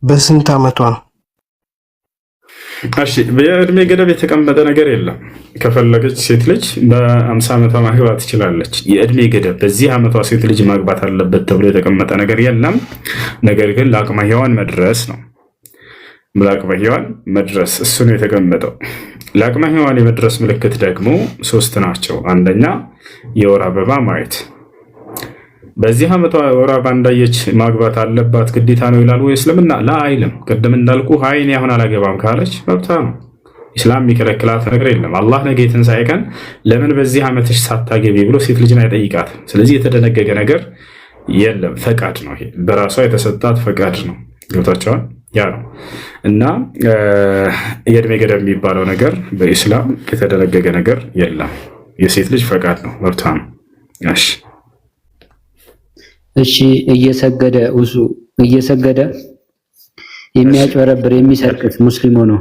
በስንት ዓመቷ ነው? እሺ በእድሜ ገደብ የተቀመጠ ነገር የለም። ከፈለገች ሴት ልጅ በ50 ዓመቷ ማግባት ትችላለች። የእድሜ ገደብ በዚህ ዓመቷ ሴት ልጅ ማግባት አለበት ተብሎ የተቀመጠ ነገር የለም። ነገር ግን ለአቅመ ሔዋን መድረስ ነው። ለአቅመ ሔዋን መድረስ እሱ ነው የተቀመጠው። ለአቅመ ሔዋን የመድረስ ምልክት ደግሞ 3 ናቸው። አንደኛ የወር አበባ ማየት። በዚህ ዓመቷ ወር አበባ እንዳየች ማግባት አለባት ግዴታ ነው ይላል ወይ እስልምና? ላ አይልም። ቅድም እንዳልኩ እኔ አሁን አላገባም ካለች መብቷ ነው። ኢስላም የሚከለክላት ነገር የለም። አላህ ነገ የትንሣኤ ቀን ለምን በዚህ ዓመትሽ ሳታገቢ ብሎ ሴት ልጅን አይጠይቃትም። ስለዚህ የተደነገገ ነገር የለም። ፈቃድ ነው። ይሄ በራሷ የተሰጣት ፈቃድ ነው። ገብታችኋል? ያ ነው እና የእድሜ ገደብ የሚባለው ነገር በኢስላም የተደነገገ ነገር የለም። የሴት ልጅ ፈቃድ ነው፣ መብቷ ነው። እሺ እየሰገደ የሚያጭበረብር የሚሰርቅስ ሙስሊም ሆኖ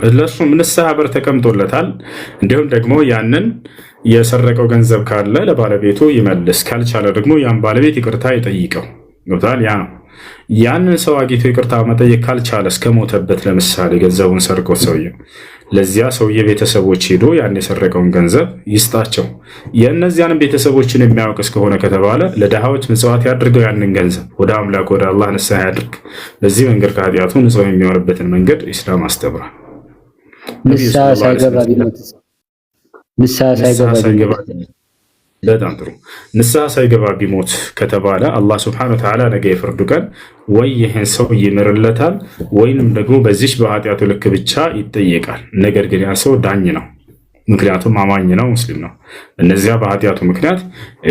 ለእሱም ንስሐ በር ተቀምጦለታል። እንዲሁም ደግሞ ያንን የሰረቀው ገንዘብ ካለ ለባለቤቱ ይመልስ፣ ካልቻለ ደግሞ ያን ባለቤት ይቅርታ ይጠይቀው። ገብቷል? ያ ነው። ያንን ሰው አግኝቶ ይቅርታ መጠየቅ ካልቻለ እስከሞተበት፣ ለምሳሌ ገንዘቡን ሰርቆት ሰውዬ ለዚያ ሰውዬ ቤተሰቦች ሄዶ ያን የሰረቀውን ገንዘብ ይስጣቸው። የእነዚያንም ቤተሰቦችን የሚያውቅ እስከሆነ ከተባለ ለድሃዎች ምጽዋት ያድርገው። ያንን ገንዘብ ወደ አምላክ ወደ አላህ ንስሐ ያድርግ። በዚህ መንገድ ከኃጢአቱ ንጹህ የሚሆንበትን መንገድ ኢስላም አስተምሯል። ንስሐ ሳይገባ በጣም ጥሩ። ንስሐ ሳይገባ ቢሞት ከተባለ አላህ ስብሐነሁ ወተዓላ ነገ የፍርዱ ቀን ወይ ይህን ሰው ይምርለታል ወይንም ደግሞ በዚች በኃጢአቱ ልክ ብቻ ይጠየቃል። ነገር ግን ያ ሰው ዳኝ ነው፣ ምክንያቱም አማኝ ነው፣ ሙስሊም ነው። እነዚያ በኃጢአቱ ምክንያት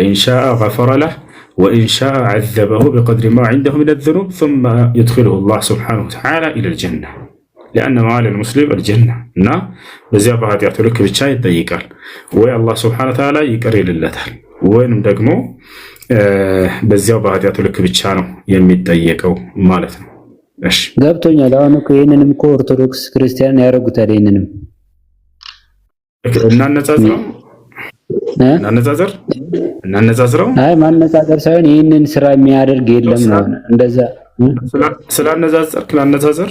ኢንሻአ ገፈረ ለህ ወኢንሻአ ዐዘበሁ ቢቀድሪ ማ ዐንደሁ ሚነ ዙኑብ ሱመ ይድኺሉሁ አላህ ስብሐነሁ ወተዓላ ኢለል ጀነህ ሊአነ መዓለል ሙስሊም አልጀና እና በዚያ በኃጢአቱ ልክ ብቻ ይጠይቃል። ወይ አላህ ስብሐነሁ ወተዓላ ይቅር ይልለታል ወይንም ደግሞ በዚያው በኃጢአቱ ልክ ብቻ ነው የሚጠየቀው ማለት ነው። እሺ ገብቶኛል። አሁን እኮ ይሄንንም እኮ ኦርቶዶክስ ክርስቲያን ያደርጉታል። ይሄንንም እናነጻጽረው። አይ ማነጻጸር ሳይሆን ይሄንን ስራ የሚያደርግ የለም ነው እንደዛ። ስላነጻጸርክ ላነጻጽር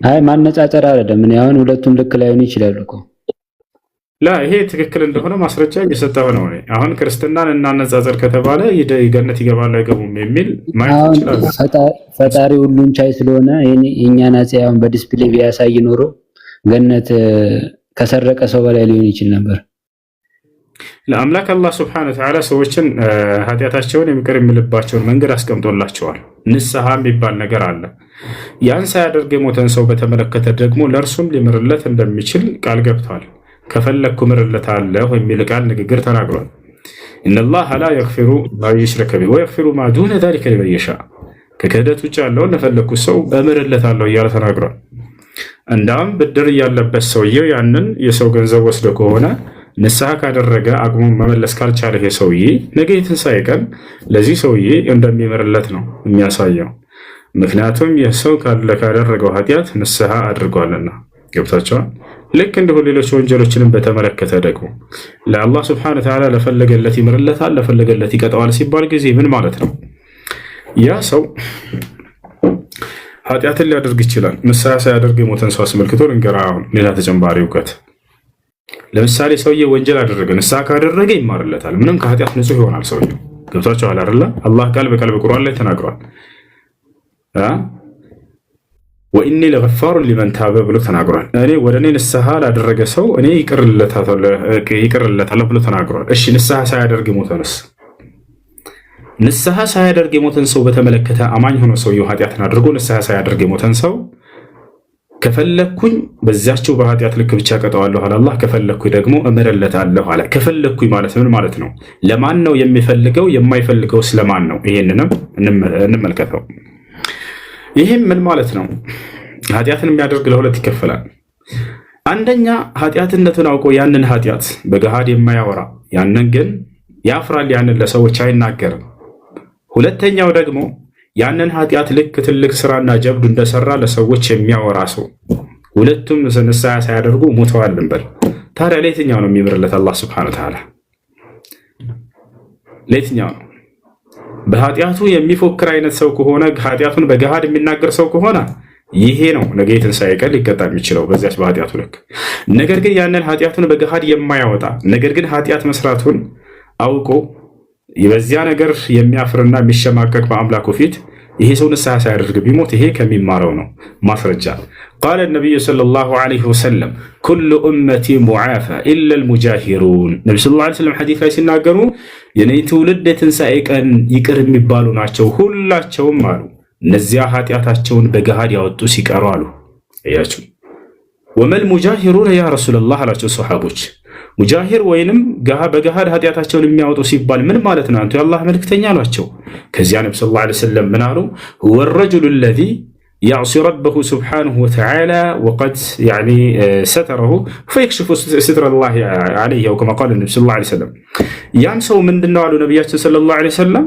አይ ማነጻጸር አይደለም። እኔ አሁን ሁለቱም ልክ ላይሆን ይችላል እኮ ላ ይሄ ትክክል እንደሆነ ማስረጃ እየሰጠሁ ነው። አሁን ክርስትናን እናነጻጸር ከተባለ ገነት ይገባሉ አይገቡም የሚል ማየት ይችላል። ፈጣሪ ሁሉን ቻይ ስለሆነ የኛን አጽያውን በዲስፕሌይ ቢያሳይ ኖሮ ገነት ከሰረቀ ሰው በላይ ሊሆን ይችል ነበር። ለአምላክ አላህ ስብሐነሁ ወተዓላ ሰዎችን ኃጢአታቸውን የሚቀር የሚልባቸውን መንገድ አስቀምጦላቸዋል። ንስሐ የሚባል ነገር አለ። ያን ሳያደርግ የሞተን ሰው በተመለከተ ደግሞ ለእርሱም ሊምርለት እንደሚችል ቃል ገብቷል። ከፈለግኩ ምርለታለሁ የሚል ቃል ንግግር ተናግሯል። ኢነላህ ላ የግፊሩ ማ ዩሽረከ ቢሂ ወየግፊሩ ማ ዱነ ዛሊከ ሊመን የሻእ፣ ከክህደት ውጭ ያለውን ለፈለግኩት ሰው እምርለታለሁ እያለ ተናግሯል። እንዳውም ብድር እያለበት ሰውየው ያንን የሰው ገንዘብ ወስዶ ከሆነ ንስሐ ካደረገ አቅሙን መመለስ ካልቻለ ይሄ ሰውዬ ነገ የትንሣኤ ቀን ለዚህ ሰውዬ እንደሚምርለት ነው የሚያሳየው። ምክንያቱም ይህ ሰው ካደረገው ኃጢአት ንስሐ አድርጓልና። ገብታችኋል? ልክ እንዲሁ ሌሎች ወንጀሎችንም በተመለከተ ደግሞ ለአላህ ስብሐነሁ ወተዓላ ለፈለገለት ይምርለታል፣ ለፈለገለት ይቀጠዋል ሲባል ጊዜ ምን ማለት ነው? ያ ሰው ኃጢአትን ሊያደርግ ይችላል። ንስሐ ሳያደርግ የሞተን ሰው አስመልክቶ ልንገራ ሌላ ተጨማሪ እውቀት። ለምሳሌ ሰውዬ ወንጀል አደረገ፣ ንስሐ ካደረገ ይማርለታል። ምንም ከኃጢአት ንጹህ ይሆናል ሰውዬው። ገብታችኋል አይደለ? አላህ ቃል በቃል በቁርአን ላይ ተናግሯል። ወኢኒ ለገፋሩን ሊመን ታበ ብሎ ተናግሯል። እኔ ወደ እኔ ንስሐ ላደረገ ሰው እኔ ይቅርለታለሁ ብሎ ተናግሯል። እሺ ንስሐ ሳያደርግ የሞተንስ? ንስሐ ሳያደርግ የሞተን ሰው በተመለከተ አማኝ ሆኖ ሰውየው ኃጢአትን አድርጎ ንስሐ ሳያደርግ የሞተን ሰው ከፈለኩኝ በዚያቸው በኃጢአት ልክ ብቻ ቀጠዋለሁ አለ አላህ። ከፈለኩኝ ደግሞ እምርለታለሁ አለ። ከፈለኩኝ ማለት ምን ማለት ነው? ለማን ነው የሚፈልገው? የማይፈልገው ስለማን ነው? ይሄንንም እንመልከተው። ይህም ምን ማለት ነው? ኃጢአትን የሚያደርግ ለሁለት ይከፈላል። አንደኛ ኃጢአትነቱን አውቆ ያንን ኃጢአት በገሃድ የማያወራ ያንን ግን ያፍራል፣ ያንን ለሰዎች አይናገርም። ሁለተኛው ደግሞ ያንን ኃጢአት ልክ ትልቅ ስራና ጀብዱ እንደሰራ ለሰዎች የሚያወራ ሰው። ሁለቱም ንስሐ ሳያደርጉ ሞተዋል እንበል። ታዲያ ለየትኛው ነው የሚምርለት አላህ ሱብሓነሁ ወተዓላ? ለየትኛው ነው? በኃጢአቱ የሚፎክር አይነት ሰው ከሆነ ኃጢአቱን በገሃድ የሚናገር ሰው ከሆነ ይሄ ነው ነገ የትንሣኤ ቀን ሊቀጣ የሚችለው በዚያች በኃጢአቱ ልክ። ነገር ግን ያንን ኃጢአቱን በገሃድ የማያወጣ ነገር ግን ኃጢአት መስራቱን አውቆ በዚያ ነገር የሚያፍርና የሚሸማቀቅ በአምላኩ ፊት ይሄ ሰው ንስሐ ሳያደርግ ቢሞት ይሄ ከሚማረው ነው ማስረጃ። ቃለ ነቢዩ ሰለላሁ ዐለይሂ ወሰለም ኩሉ ኡመቲ ሙዓፋ ኢላ ልሙጃሂሩን። ነቢ ሰለላሁ ዐለይሂ ወሰለም ሐዲስ ላይ ሲናገሩ የኔ ትውልድ የትንሣኤ ቀን ይቅር የሚባሉ ናቸው ሁላቸውም አሉ እነዚያ ኃጢአታቸውን በገሃድ ያወጡ ሲቀሩ አሉ። እያችሁ ወመል ሙጃሂሩን ያ ረሱላላህ አላቸው ሰሓቦች። ሙጃሂር ወይንም በገሃድ ኃጢአታቸውን የሚያወጡ ሲባል ምን ማለት ነው አንቱ የአላህ መልክተኛ አሏቸው። ከዚያ ነቢ ሰለላሁ ዐለይሂ ወሰለም ምን አሉ? ሁወ ረጁሉ ለዚ ያዕሲ ረበሁ ስብሓነሁ ወተዓላ ወቀድ ሰተረሁ ፈየክሽፉ ስትረላሂ ዐለይሂ አው ከማ ቃለ ነቢ ሰለላሁ ዐለይሂ ወሰለም። ያም ሰው ምንድነው አሉ ነቢያችን ሰለላሁ ዐለይሂ ወሰለም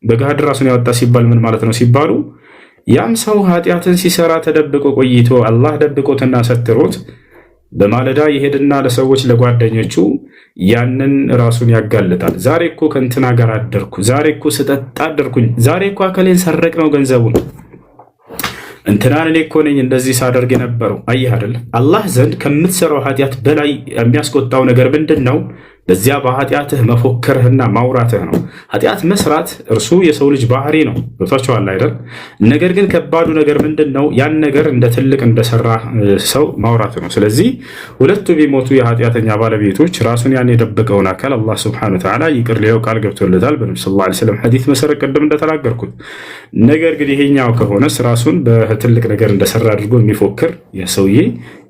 በገሃድ ራሱን ያወጣ ሲባል ምን ማለት ነው ሲባሉ ያም ሰው ኃጢአትን ሲሰራ ተደብቆ ቆይቶ አላህ ደብቆትና ሰትሮት በማለዳ ይሄድና ለሰዎች ለጓደኞቹ ያንን ራሱን ያጋልጣል። ዛሬ እኮ ከእንትና ጋር አደርኩ፣ ዛሬ እኮ ስጠጣ አደርኩኝ፣ ዛሬ እኮ አከሌን ሰረቅ ነው ገንዘቡን እንትናን እኔ እኮ ነኝ እንደዚህ ሳደርግ የነበረው። አየህ አይደል አላህ ዘንድ ከምትሰራው ኃጢአት በላይ የሚያስቆጣው ነገር ምንድን ነው? በዚያ በኃጢአትህ መፎከርህና ማውራትህ ነው። ኃጢአት መስራት እርሱ የሰው ልጅ ባህሪ ነው። ገብቷችኋል አይደል? ነገር ግን ከባዱ ነገር ምንድን ነው? ያን ነገር እንደ ትልቅ እንደሰራ ሰው ማውራት ነው። ስለዚህ ሁለቱ ቢሞቱ የኃጢአተኛ ባለቤቶች ራሱን ያን የደበቀውን አካል አላህ ሱብሓነሁ ወተዓላ ይቅር ሊለው ቃል ገብቶለታል በነብዩ ሰለላሁ ዐለይሂ ወሰለም ሐዲስ መሰረት ቅድም እንደተናገርኩት። ነገር ግን ይሄኛው ከሆነስ ራሱን በትልቅ ነገር እንደሰራ አድርጎ የሚፎክር የሰውዬ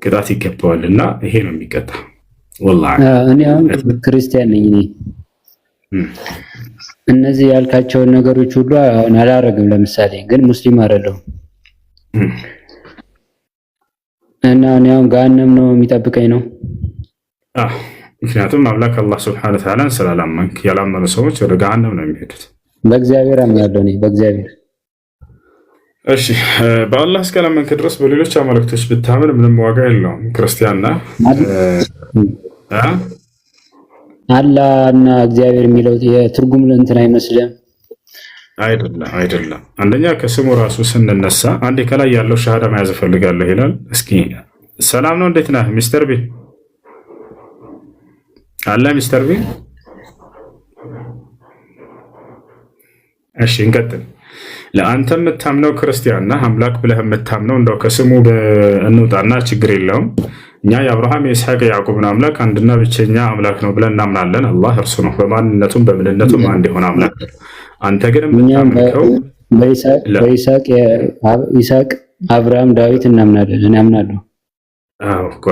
ቅጣት ይገባዋልና ይሄ ነው የሚቀጣ። እኔ አሁን ክርስቲያን ነኝ። እነዚህ ያልካቸውን ነገሮች ሁሉ አሁን አላረግም። ለምሳሌ ግን ሙስሊም አይደለሁም እና እኔ አሁን ገሃነም ነው የሚጠብቀኝ ነው። ምክንያቱም አምላክ አላህ ሱብሓነሁ ወተዓላ ስላላመንክ ያላመኑ ሰዎች ወደ ገሃነም ነው የሚሄዱት። በእግዚአብሔር አምናለሁ እኔ በእግዚአብሔር። እሺ በአላህ እስካላመንክ ድረስ በሌሎች አማልክቶች ብታምን ምንም ዋጋ የለውም። ክርስቲያንና አላህ እና እግዚአብሔር የሚለው የትርጉም እንትን አይመስልም። አይደለም። አንደኛ ከስሙ ራሱ ስንነሳ አንዴ ከላይ ያለው ሻሃዳ መያዝ እፈልጋለሁ ይላል። እስኪ ሰላም ነው እንዴት ነህ ሚስተር ቢ? አለ ሚስተር ቢ? እሺ እንቀጥል። ለአንተ የምታምነው ክርስቲያንና አምላክ ብለህ የምታምነው እንደው ከስሙ እንውጣና ችግር የለውም። እኛ የአብርሃም የይስሐቅ የያዕቆብን አምላክ አንድና ብቸኛ አምላክ ነው ብለን እናምናለን። አላህ እርሱ ነው በማንነቱም በምንነቱም አንድ የሆነ አምላክ ነው። አንተ ግን የምታምነው በይስሐቅ አብርሃም ዳዊት እናምናለን። እኔ አምናለሁ።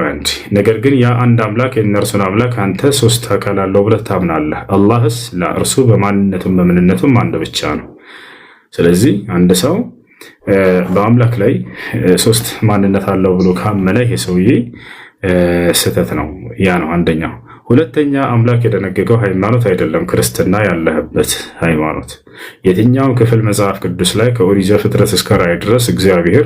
አንድ ነገር ግን ያ አንድ አምላክ የእነርሱን አምላክ አንተ ሶስት አካል አለው ብለህ ታምናለህ። አላህስ ለእርሱ በማንነቱም በምንነቱም አንድ ብቻ ነው። ስለዚህ አንድ ሰው በአምላክ ላይ ሶስት ማንነት አለው ብሎ ካመነ ይሄ ሰውዬ ስህተት ነው። ያ ነው አንደኛው። ሁለተኛ አምላክ የደነገገው ሃይማኖት አይደለም ክርስትና ያለህበት ሃይማኖት። የትኛውም ክፍል መጽሐፍ ቅዱስ ላይ ከኦሪት ዘፍጥረት እስከ ራዕይ ድረስ እግዚአብሔር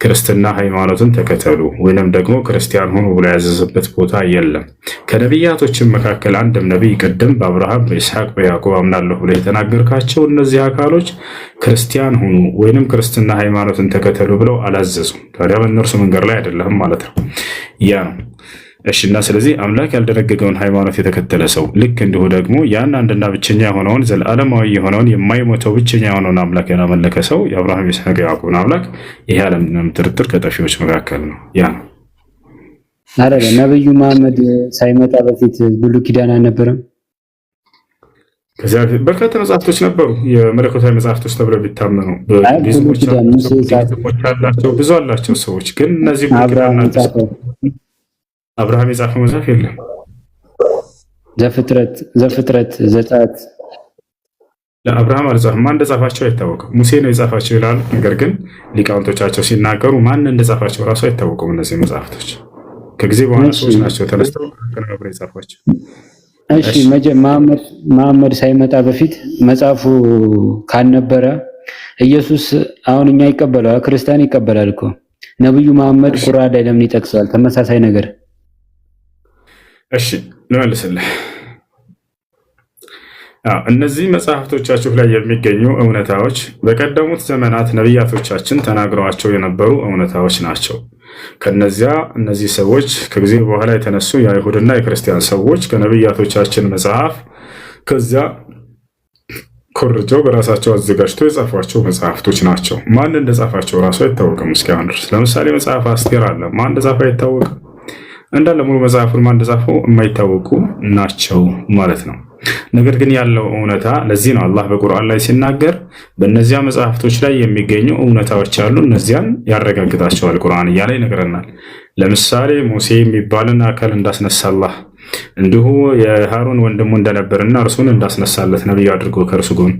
ክርስትና ሃይማኖትን ተከተሉ ወይንም ደግሞ ክርስቲያን ሆኑ ብሎ ያዘዘበት ቦታ የለም። ከነቢያቶችም መካከል አንድም ነቢይ ቅድም በአብርሃም በይስሐቅ በያዕቆብ አምናለሁ ብሎ የተናገርካቸው እነዚህ አካሎች ክርስቲያን ሆኑ ወይንም ክርስትና ሃይማኖትን ተከተሉ ብለው አላዘዙም። ታዲያ በእነርሱ መንገድ ላይ አይደለም ማለት ነው። ያ ነው። እሺ እና ስለዚህ አምላክ ያልደነገገውን ሃይማኖት የተከተለ ሰው ልክ እንዲሁ ደግሞ ያን አንድና ብቸኛ የሆነውን ዘለዓለማዊ የሆነውን የማይሞተው ብቸኛ የሆነውን አምላክ ያላመለከ ሰው የአብርሃም የይስሐቅ የያዕቆብን አምላክ ይሄ ያለምንም ጥርጥር ከጠፊዎች መካከል ነው። ያ ነው። አረ ነብዩ መሐመድ ሳይመጣ በፊት ብሉይ ኪዳን አልነበረም? ከዚያ በርካታ መጽሐፍቶች ነበሩ። የመለኮታዊ መጽሐፍቶች ተብለው ቢታመኑ ብዙ አላቸው ሰዎች ግን እነዚህ አብርሃም የጻፈው መጽሐፍ የለም። ዘፍጥረት ዘጸአት ለአብርሃም አልጻፈም። ማን እንደጻፋቸው አይታወቅም። ሙሴ ነው የጻፋቸው ይላሉ። ነገር ግን ሊቃውንቶቻቸው ሲናገሩ ማን እንደጻፋቸው ራሱ አይታወቁም። እነዚህ መጽሐፍቶች ከጊዜ በኋላ ሰዎች ናቸው ተነስተው ከነብረ የጻፏቸው። እሺ መሐመድ ሳይመጣ በፊት መጽሐፉ ካልነበረ ኢየሱስ አሁን እኛ ይቀበላል፣ ክርስቲያን ይቀበላል እኮ። ነብዩ መሐመድ ቁርአን ላይ ለምን ይጠቅሳል ተመሳሳይ ነገር? እሺ ልመልስልህ። እነዚህ መጽሐፍቶቻችሁ ላይ የሚገኙ እውነታዎች በቀደሙት ዘመናት ነቢያቶቻችን ተናግረዋቸው የነበሩ እውነታዎች ናቸው። ከነዚያ እነዚህ ሰዎች ከጊዜ በኋላ የተነሱ የአይሁድና የክርስቲያን ሰዎች ከነቢያቶቻችን መጽሐፍ ከዚያ ኮርጀው በራሳቸው አዘጋጅተው የጻፏቸው መጽሐፍቶች ናቸው። ማን እንደጻፋቸው ራሱ አይታወቅም እስካሁን ድረስ። ለምሳሌ መጽሐፍ አስቴር አለ፣ ማን እንደጻፈው አይታወቅም። እንዳለ ሙሉ መጽሐፉን ማን እንደጻፈው የማይታወቁ ናቸው ማለት ነው። ነገር ግን ያለው እውነታ ለዚህ ነው አላህ በቁርአን ላይ ሲናገር በእነዚያ መጽሐፍቶች ላይ የሚገኙ እውነታዎች አሉ፣ እነዚያን ያረጋግጣቸዋል ቁርአን እያለ ይነግረናል። ለምሳሌ ሙሴ የሚባልን አካል እንዳስነሳ አላህ እንዲሁ የሃሩን ወንድሙ እንደነበርና እርሱን እንዳስነሳለት ነብዩ አድርጎ ከእርሱ ጎን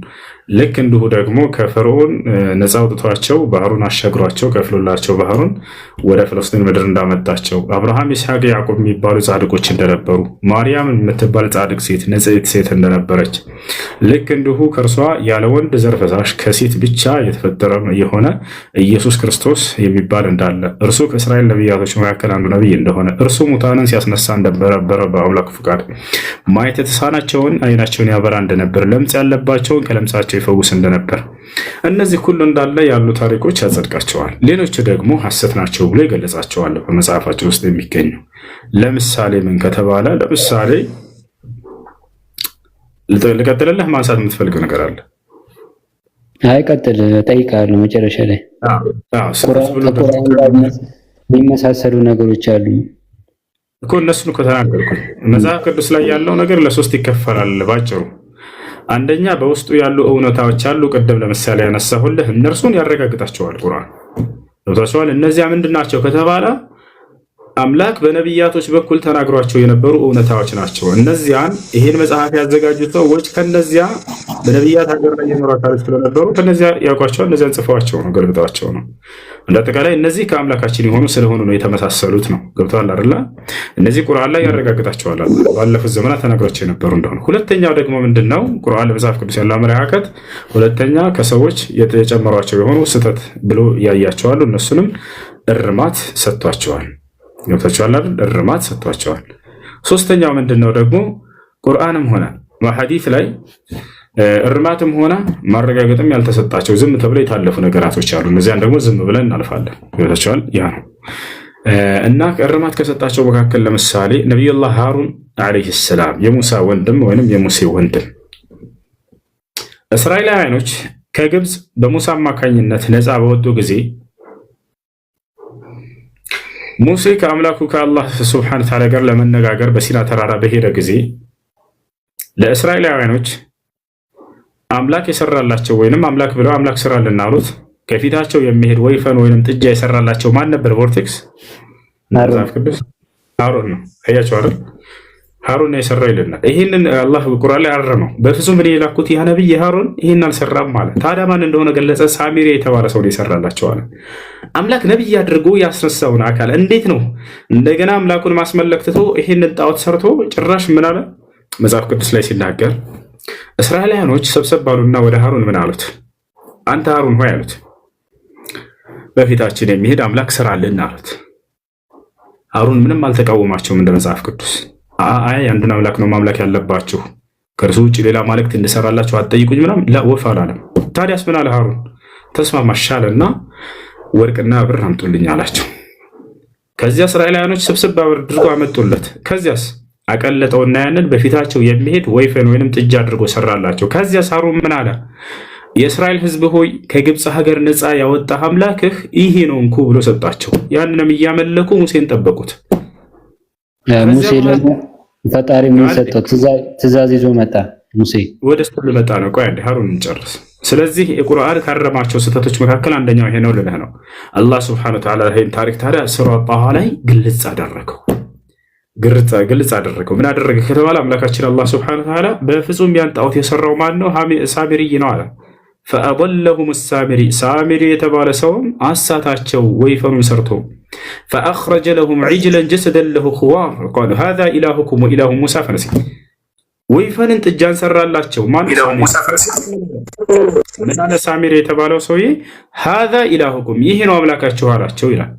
ልክ እንዲሁ ደግሞ ከፈርዖን ነፃ አውጥቷቸው ባህሩን አሻግሯቸው ከፍሎላቸው ባህሩን ወደ ፍልስጤም ምድር እንዳመጣቸው አብርሃም፣ ይስሐቅ፣ ያዕቆብ የሚባሉ ጻድቆች እንደነበሩ ማርያም የምትባል ጻድቅ ሴት ንጽሕት ሴት እንደነበረች ልክ እንዲሁ ከእርሷ ያለ ወንድ ዘር ፈሳሽ ከሴት ብቻ የተፈጠረ የሆነ ኢየሱስ ክርስቶስ የሚባል እንዳለ እርሱ ከእስራኤል ነቢያቶች መካከል አንዱ ነቢይ እንደሆነ እርሱ ሙታንን ሲያስነሳ እንደነበረ በአምላኩ ፍቃድ ማየት የተሳናቸውን አይናቸውን ያበራ እንደነበር ለምጽ ያለባቸውን ከለምጻቸው ይፈውስ እንደነበር እነዚህ ሁሉ እንዳለ ያሉ ታሪኮች ያጸድቃቸዋል። ሌሎቹ ደግሞ ሐሰት ናቸው ብሎ ይገለጻቸዋል በመጽሐፋቸው ውስጥ የሚገኙ። ለምሳሌ ምን ከተባለ ለምሳሌ ልቀጥልልህ፣ ማንሳት የምትፈልገው ነገር አለ? አይ ቀጥል፣ እጠይቅሃለሁ መጨረሻ ላይ። የሚመሳሰሉ ነገሮች አሉ እኮ እነሱን እኮ ተናገርኩኝ። መጽሐፍ ቅዱስ ላይ ያለው ነገር ለሶስት ይከፈላል ባጭሩ። አንደኛ በውስጡ ያሉ እውነታዎች አሉ። ቀደም ለምሳሌ ያነሳሁልህ እነርሱን ያረጋግጣቸዋል ቁርአን። ገብቷቸዋል። እነዚያ ምንድን ናቸው ከተባለ አምላክ በነቢያቶች በኩል ተናግሯቸው የነበሩ እውነታዎች ናቸው። እነዚያን ይህን መጽሐፍ ያዘጋጁት ሰዎች ከነዚያ በነቢያት ሀገር ላይ የኖሩ አካሎች ስለነበሩ ከነዚያ ያውቋቸዋል። እነዚያን ጽፈዋቸው ነው፣ ገልብጠዋቸው ነው። እንዳጠቃላይ እነዚህ ከአምላካችን የሆኑ ስለሆኑ ነው የተመሳሰሉት ነው። ገብተዋል አይደለ? እነዚህ ቁርአን ላይ ያረጋግጣቸዋል ባለፉት ዘመናት ተናግሯቸው የነበሩ እንደሆነ። ሁለተኛው ደግሞ ምንድነው? ቁርአን ለመጽሐፍ ቅዱስ ያለው አመለካከት ሁለተኛ ከሰዎች የጨመሯቸው የሆኑ ስህተት ብሎ ያያቸዋሉ። እነሱንም እርማት ሰጥቷቸዋል። ገብታችኋል አይደል? እርማት ሰጥቷቸዋል። ሶስተኛው ምንድነው ደግሞ ቁርአንም ሆነ በሐዲስ ላይ እርማትም ሆነ ማረጋገጥም ያልተሰጣቸው ዝም ተብለው የታለፉ ነገራቶች አሉ። እነዚያን ደግሞ ዝም ብለን እናልፋለን። ገብታችኋል? ያ ነው እና እርማት ከሰጣቸው መካከል ለምሳሌ ነቢዩላህ ሃሩን አለይሂ ሰላም የሙሳ ወንድም ወይንም የሙሴ ወንድም እስራኤላውያኖች ከግብፅ በሙሳ አማካኝነት ነፃ በወጡ ጊዜ ሙሴ ከአምላኩ ከአላህ ሱብሓነሁ ወተዓላ ጋር ለመነጋገር በሲና ተራራ በሄደ ጊዜ ለእስራኤላውያኖች አምላክ የሰራላቸው ወይንም አምላክ ብለው አምላክ ስራልን አሉት። ከፊታቸው የሚሄድ ወይፈን ወይንም ጥጃ የሰራላቸው ማን ነበር? ቮርቴክስ መጽሐፍ ቅዱስ ሃሩን ነው። አያችሁ አይደል? ሃሩን ነው የሰራው ይለናል። ይህንን አላህ ቁርአን ላይ አረመው። በፍጹም እኔ የላኩት ያ ነብይ ሃሩን ይህን አልሰራም ማለት። ታዲያ ማን እንደሆነ ገለጸ። ሳሚሪ የተባለ ሰው ነው የሰራላቸው አለ። አምላክ ነብይ አድርጎ ያስነሳውን አካል እንዴት ነው እንደገና አምላኩን ማስመለክ ትቶ ይህንን ጣዖት ሰርቶ ጭራሽ ምን አለ? መጽሐፍ ቅዱስ ላይ ሲናገር እስራኤላውያኖች ሰብሰብ ባሉና ወደ ሃሩን ምን አሉት? አንተ ሃሩን ሆይ አሉት፣ በፊታችን የሚሄድ አምላክ ስራልን አሉት። ሃሩን ምንም አልተቃወማቸውም እንደ መጽሐፍ ቅዱስ። አይ አንዱን አምላክ ነው ማምለክ ያለባችሁ፣ ከእርሱ ውጭ ሌላ ማለክት እንድሰራላችሁ አትጠይቁኝ ምናምን ወፍ አላለም። ታዲያስ ምን አለ ሃሩን? ተስማማሻለና ወርቅና ብር አምጡልኝ አላቸው። ከዚያ እስራኤላውያኖች ስብስብ አድርገው አመጡለት። ከዚያስ አቀለጠውና ያንን በፊታቸው የሚሄድ ወይፈን ወይንም ጥጃ አድርጎ ሰራላቸው። ከዚያስ ሃሩን ምን አለ? የእስራኤል ሕዝብ ሆይ ከግብፅ ሀገር ነፃ ያወጣህ አምላክህ ይሄ ነው እንኩ ብሎ ሰጣቸው። ያንንም እያመለኩ ሙሴን ጠበቁት። ሙሴ ደግሞ ፈጣሪ ምን ሰጠው? ትእዛዝ ይዞ መጣ። ሙሴ ወደ እሱ ልመጣ ነው። ቆይ አንዴ ሃሩን እንጨርስ። ስለዚህ የቁርአን ካረማቸው ስህተቶች መካከል አንደኛው ይሄ ነው ልልህ ነው። አላህ ሱብሓነሁ ወተዓላ ይሄን ታሪክ ታዲያ ሱራ ጣሃ ላይ ግልጽ አደረገው። ግልጽ አደረገው። ምን አደረገ ከተባለ አምላካችን አላህ ሱብሓነሁ ወተዓላ በፍጹም ያን ጣዖት የሰራው ማን ነው? ሳሚሪ ነው አለ። ፈአضلهم الሳሚሪ ሳሚሪ የተባለ ሰውም አሳታቸው ወይፈኑን ሰርቶ فأخرج لهم عجلا جسدا له خوار قالوا هذا إلهكم وإله موسى فنسي ወይፈንን ጥጃን ሰራላቸው። ማን ነው? ሳሚሪ የተባለው ሰውዬ هذا إلهكم ይሄ ነው አምላካችሁ አላቸው ይላል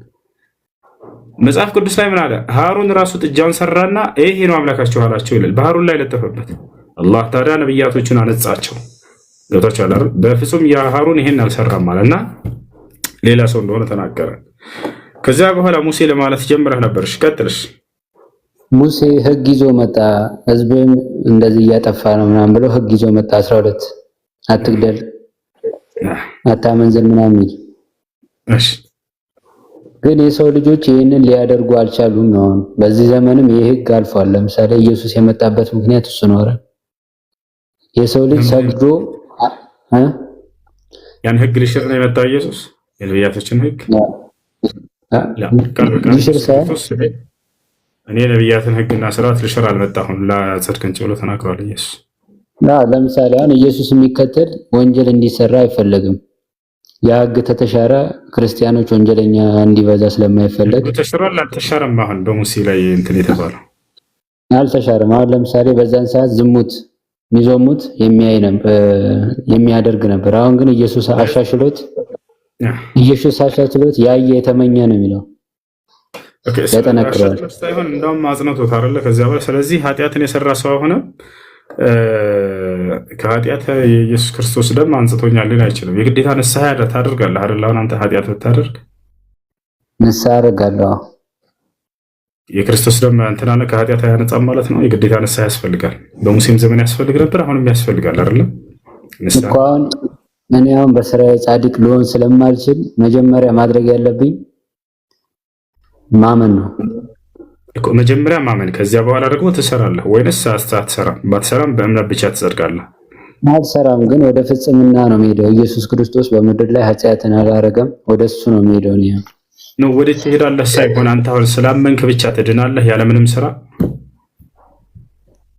መጽሐፍ ቅዱስ ላይ። ምን አለ? ሃሩን ራሱ ጥጃውን ሰራና ይሄ ነው አምላካችሁ አላቸው ይላል። በሃሩን ላይ ለጠፈበት። አላህ ታዲያ ነብያቶችን አነጻቸው። ገብቷችኋል አይደል? በፍጹም የሃሩን ይሄን አልሰራም አለና ሌላ ሰው እንደሆነ ተናገረ። ከዛ በኋላ ሙሴ ለማለት ጀምረህ ነበርሽ፣ ቀጥልሽ። ሙሴ ህግ ይዞ መጣ። ህዝብን እንደዚህ እያጠፋ ነው ምናምን ብሎ ህግ ይዞ መጣ። 12 አትግደል፣ አታመንዝር ምናምን። እሺ ግን የሰው ልጆች ይህንን ሊያደርጉ አልቻሉም ነው። በዚህ ዘመንም ይህ ህግ አልፏል። ለምሳሌ ኢየሱስ የመጣበት ምክንያት እሱ ነው። የሰው ልጅ ሰግዶ ያን ህግ ሊሽር ነው የመጣው ኢየሱስ። የነቢያቶችን ህግ እኔ ነቢያትን ህግና ስርዓት ልሽር አልመጣሁም ላጸድቅ እንጂ ብሎ ተናግሯል ኢየሱስ። ለምሳሌ አሁን ኢየሱስ የሚከተል ወንጀል እንዲሰራ አይፈለግም። ያ ህግ ተተሻረ፣ ክርስቲያኖች ወንጀለኛ እንዲበዛ ስለማይፈለግ ተሽሯል። አልተሻረም። አሁን በሙሴ ላይ እንትን የተባለው አልተሻረም። አሁን ለምሳሌ በዛን ሰዓት ዝሙት ሚዞሙት የሚያደርግ ነበር። አሁን ግን ኢየሱስ አሻሽሎት ያየ የተመኘ ነው የሚለው ያጠነክራል ሳይሆን እንደውም አጽንቶት አይደለ ከዚያ በኋላ። ስለዚህ ኃጢአትን የሰራ ሰው ሆነ ከኃጢአት የኢየሱስ ክርስቶስ ደም አንጽቶኛል ሊል አይችልም። የግዴታ ንስሐ ታደርጋለህ አይደል? አሁን አንተ ኃጢአት ብታደርግ ንስሐ አደርጋለሁ። የክርስቶስ ደም እንትና ነው ከኃጢአት አያነጻም ማለት ነው። የግዴታ ንስሐ ያስፈልጋል። በሙሴም ዘመን ያስፈልግ ነበር፣ አሁንም ያስፈልጋል አይደል? ንስሐ እኔ አሁን በስራዬ ጻድቅ ልሆን ስለማልችል መጀመሪያ ማድረግ ያለብኝ ማመን ነው እኮ። መጀመሪያ ማመን፣ ከዚያ በኋላ ደግሞ ትሰራለህ ወይንስ አትሰራም? ባትሰራም በእምነት ብቻ ትጸድቃለህ። አልሰራም ግን ወደ ፍጽምና ነው የሚሄደው። ኢየሱስ ክርስቶስ በምድር ላይ ኃጢአትን አላረገም፣ ወደሱ ነው የሚሄደው ነው። ወደ ትሄዳለህ ሳይሆን አንተ አሁን ስላመንክ ብቻ ትድናለህ ያለምንም ስራ?